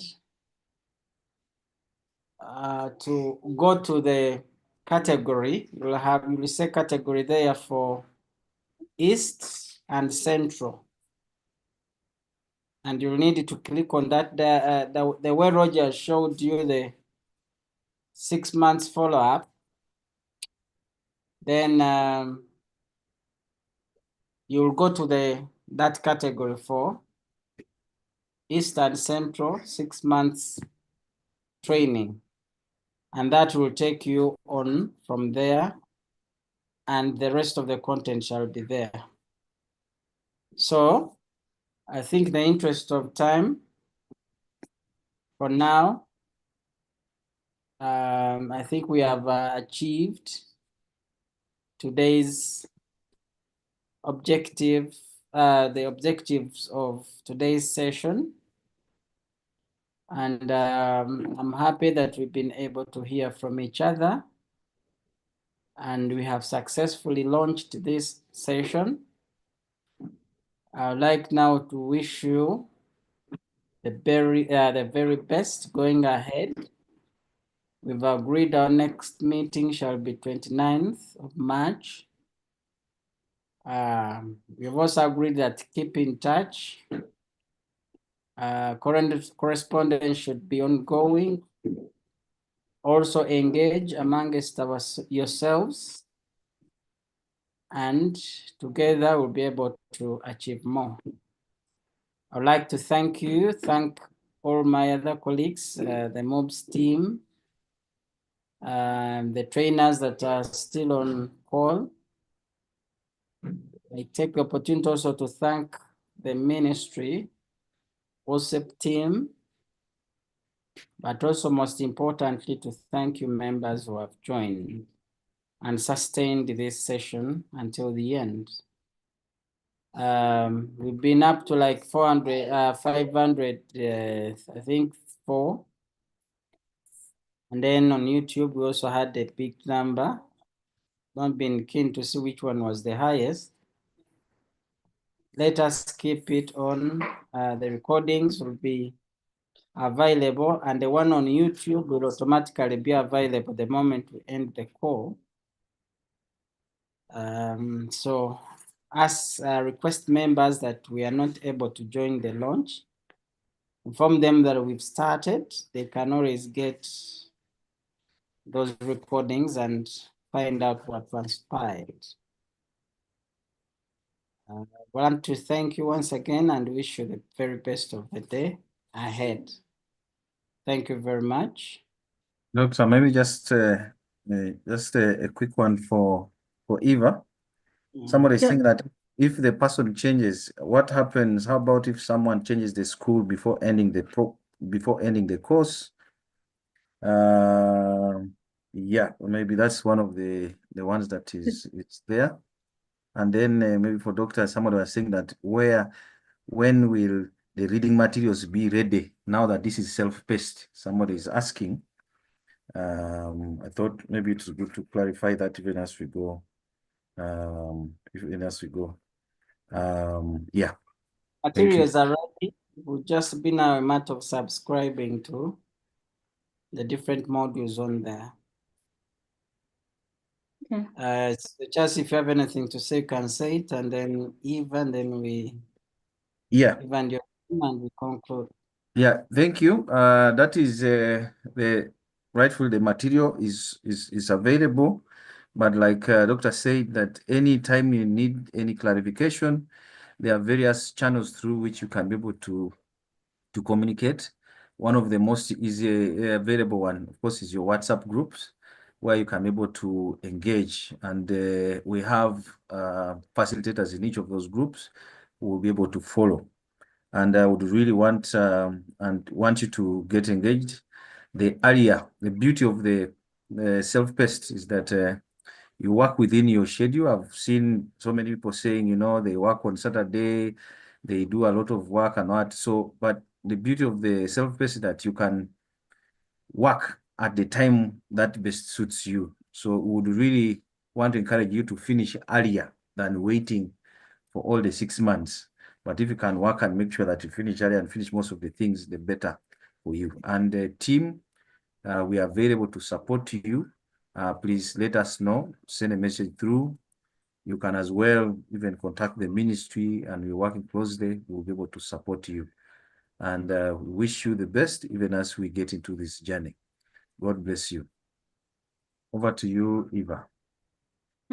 to go to the category. You'll say category there for East and Central. And you'll need to click on that, the way Roger showed you the 6 months follow-up. Then you'll go to that category for East and Central 6 months training. And that will take you on from there, and the rest of the content shall be there. So I think in the interest of time, for now, I think we have achieved today's objective, the objectives of today's session. And I'm happy that we've been able to hear from each other. And we have successfully launched this session. I would like now to wish you the very best going ahead. We've agreed our next meeting shall be 29th of March. We've also agreed that keep in touch. Correspondence should be ongoing. Also engage amongst yourselves, and together we'll be able to achieve more. I'd like to thank all my other colleagues, the MoES team, the trainers that are still on call. I take the opportunity also to thank the ministry, OSEP team, but also most importantly to thank you members who have joined and sustained this session until the end. We've been up to like 500, I think 4. And then on YouTube, we also had a big number. Not been keen to see which one was the highest. Let us keep it on. The recordings will be available, and the one on YouTube will automatically be available the moment we end the call. So as request members that we are not able to join the launch, inform them that we've started. They can always get those recordings and find out what transpired. I want to thank you once again and wish you the very best of the day ahead. Thank you very much. Doctor, maybe just a quick one for Eva. Somebody saying that if the person changes, what happens? How about if someone changes the school before ending the course? Yeah, maybe that's one of the ones that it's there. And then maybe for doctor, somebody was saying that when will the reading materials be ready now that this is self-paced? Somebody is asking. I thought maybe it's good to clarify that even as we go. Yeah. Materials are ready. It will just be now a matter of subscribing to the different modules on there. Okay. Just if you have anything to say, you can say it, and then we conclude. Yeah, thank you. That is the material is available, but like Doctor said, that anytime you need any clarification, there are various channels through which you can be able to communicate. One of the most easy available one, of course, is your WhatsApp groups, where you can be able to engage, and we have facilitators in each of those groups who will be able to follow. And I would really want you to get engaged. The beauty of the self-paced is that you work within your schedule. I've seen so many people saying, you know, they work on Saturday, they do a lot of work and what. So, but the beauty of the self-paced is that you can work at the time that best suits you. So we would really want to encourage you to finish earlier than waiting for all the 6 months. But if you can work and make sure that you finish earlier and finish most of the things, the better for you. And the team, we are available to support you. Please let us know, send a message through. You can as well even contact the ministry, and we're working closely. We'll be able to support you. And we wish you the best, even as we get into this journey. God bless you. Over to you, Eva.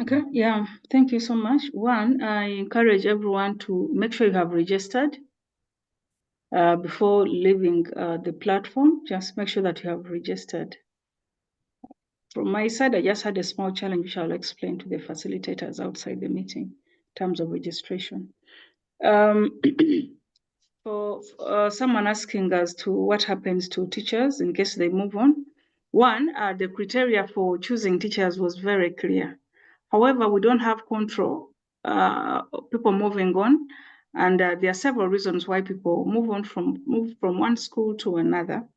Okay, yeah, thank you so much. One, I encourage everyone to make sure you have registered before leaving the platform. Just make sure that you have registered. From my side, I just had a small challenge which I'll explain to the facilitators outside the meeting in terms of registration. For someone asking as to what happens to teachers in case they move on. One, the criteria for choosing teachers was very clear. However, we don't have control, people moving on, and there are several reasons why people move from one school to another.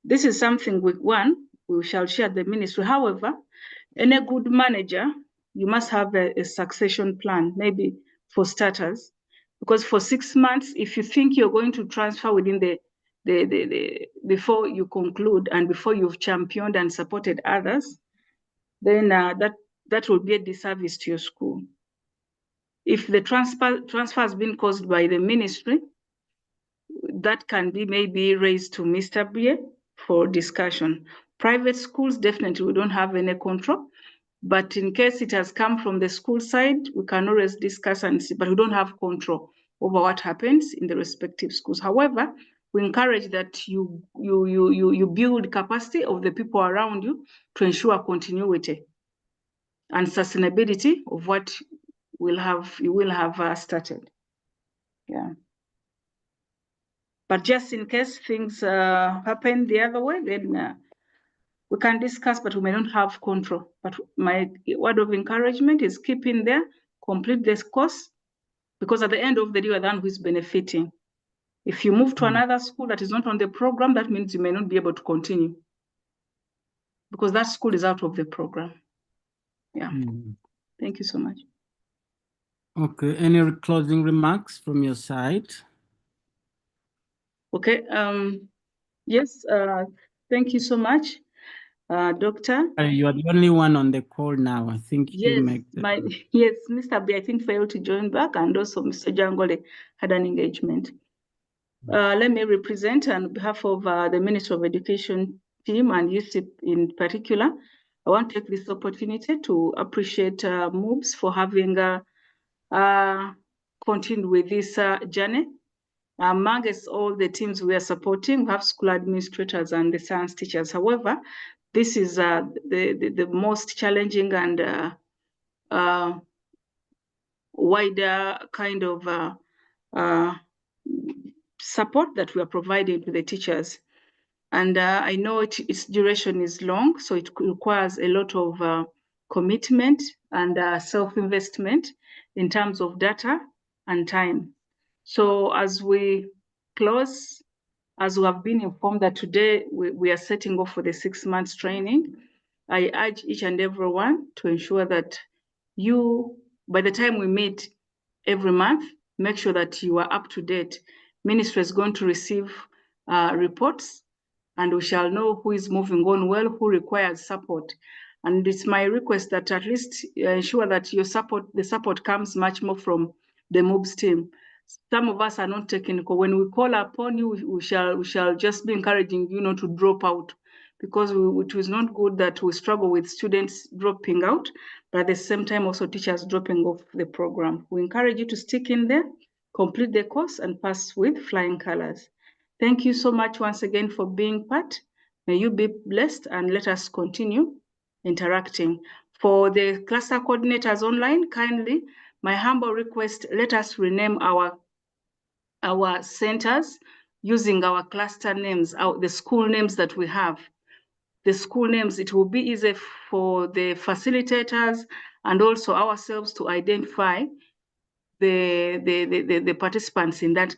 This is something we shall share the ministry. However, any good manager, you must have a succession plan, maybe for starters, because for 6 months, if you think you're going to transfer within before you conclude and before you've championed and supported others, then that will be a disservice to your school. If the transfer has been caused by the ministry, that can be maybe raised to Mr. Brie for discussion. Private schools, definitely we don't have any control, but in case it has come from the school side, we can always discuss and see, but we don't have control over what happens in the respective schools. However, we encourage that you build capacity of the people around you to ensure continuity and sustainability of what you will have started. Yeah. But just in case things happen the other way, then we can discuss, but we may not have control. But my word of encouragement is keep in there, complete this course, because at the end of the day, you're the one who is benefiting. If you move to another school that is not on the program, that means you may not be able to continue because that school is out of the program. Yeah. Thank you so much. Okay, any closing remarks from your side? Okay, yes, thank you so much, Doctor. You are the only one on the call now. I think you Yes, make yes, Mr. B, I think failed to join back, and also Mr. Jangole had an engagement. Let me represent on behalf of the Ministry of Education team and UCIP in particular. I want to take this opportunity to appreciate MoES for having continued with this journey. Amongst all the teams we are supporting, we have school administrators and the science teachers. However, this is the most challenging and wider kind of support that we are providing to the teachers. And I know its duration is long, so it requires a lot of commitment and self-investment in terms of data and time. So as we close, as we have been informed that today we are setting off for the 6 months training, I urge each and everyone to ensure that by the time we meet every month, make sure that you are up to date. Ministry is going to receive reports, and we shall know who is moving on well, who requires support. And it's my request that at least ensure that the support comes much more from the MoES team. Some of us are not technical. When we call upon you, we shall just be encouraging you not to drop out, because it is not good that we struggle with students dropping out, but at the same time also teachers dropping off the program. We encourage you to stick in there, complete the course, and pass with flying colors. Thank you so much once again for being part. May you be blessed, and let us continue interacting. For the cluster coordinators online, kindly my humble request, let us rename our centers using our cluster names, the school names that we have. The school names, it will be easy for the facilitators and also ourselves to identify the participants in that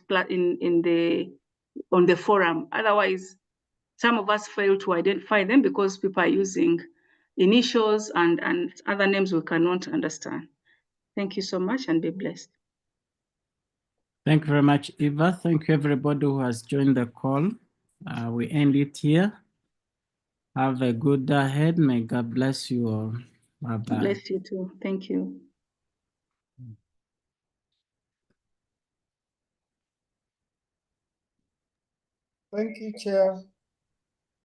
on the forum. Otherwise, some of us fail to identify them because people are using initials and other names we cannot understand. Thank you so much and be blessed. Thank you very much, Eva. Thank you, everybody who has joined the call. We end it here. Have a good day ahead. May God bless you all. Bye-bye. Bless you too. Thank you. Thank you, Chair.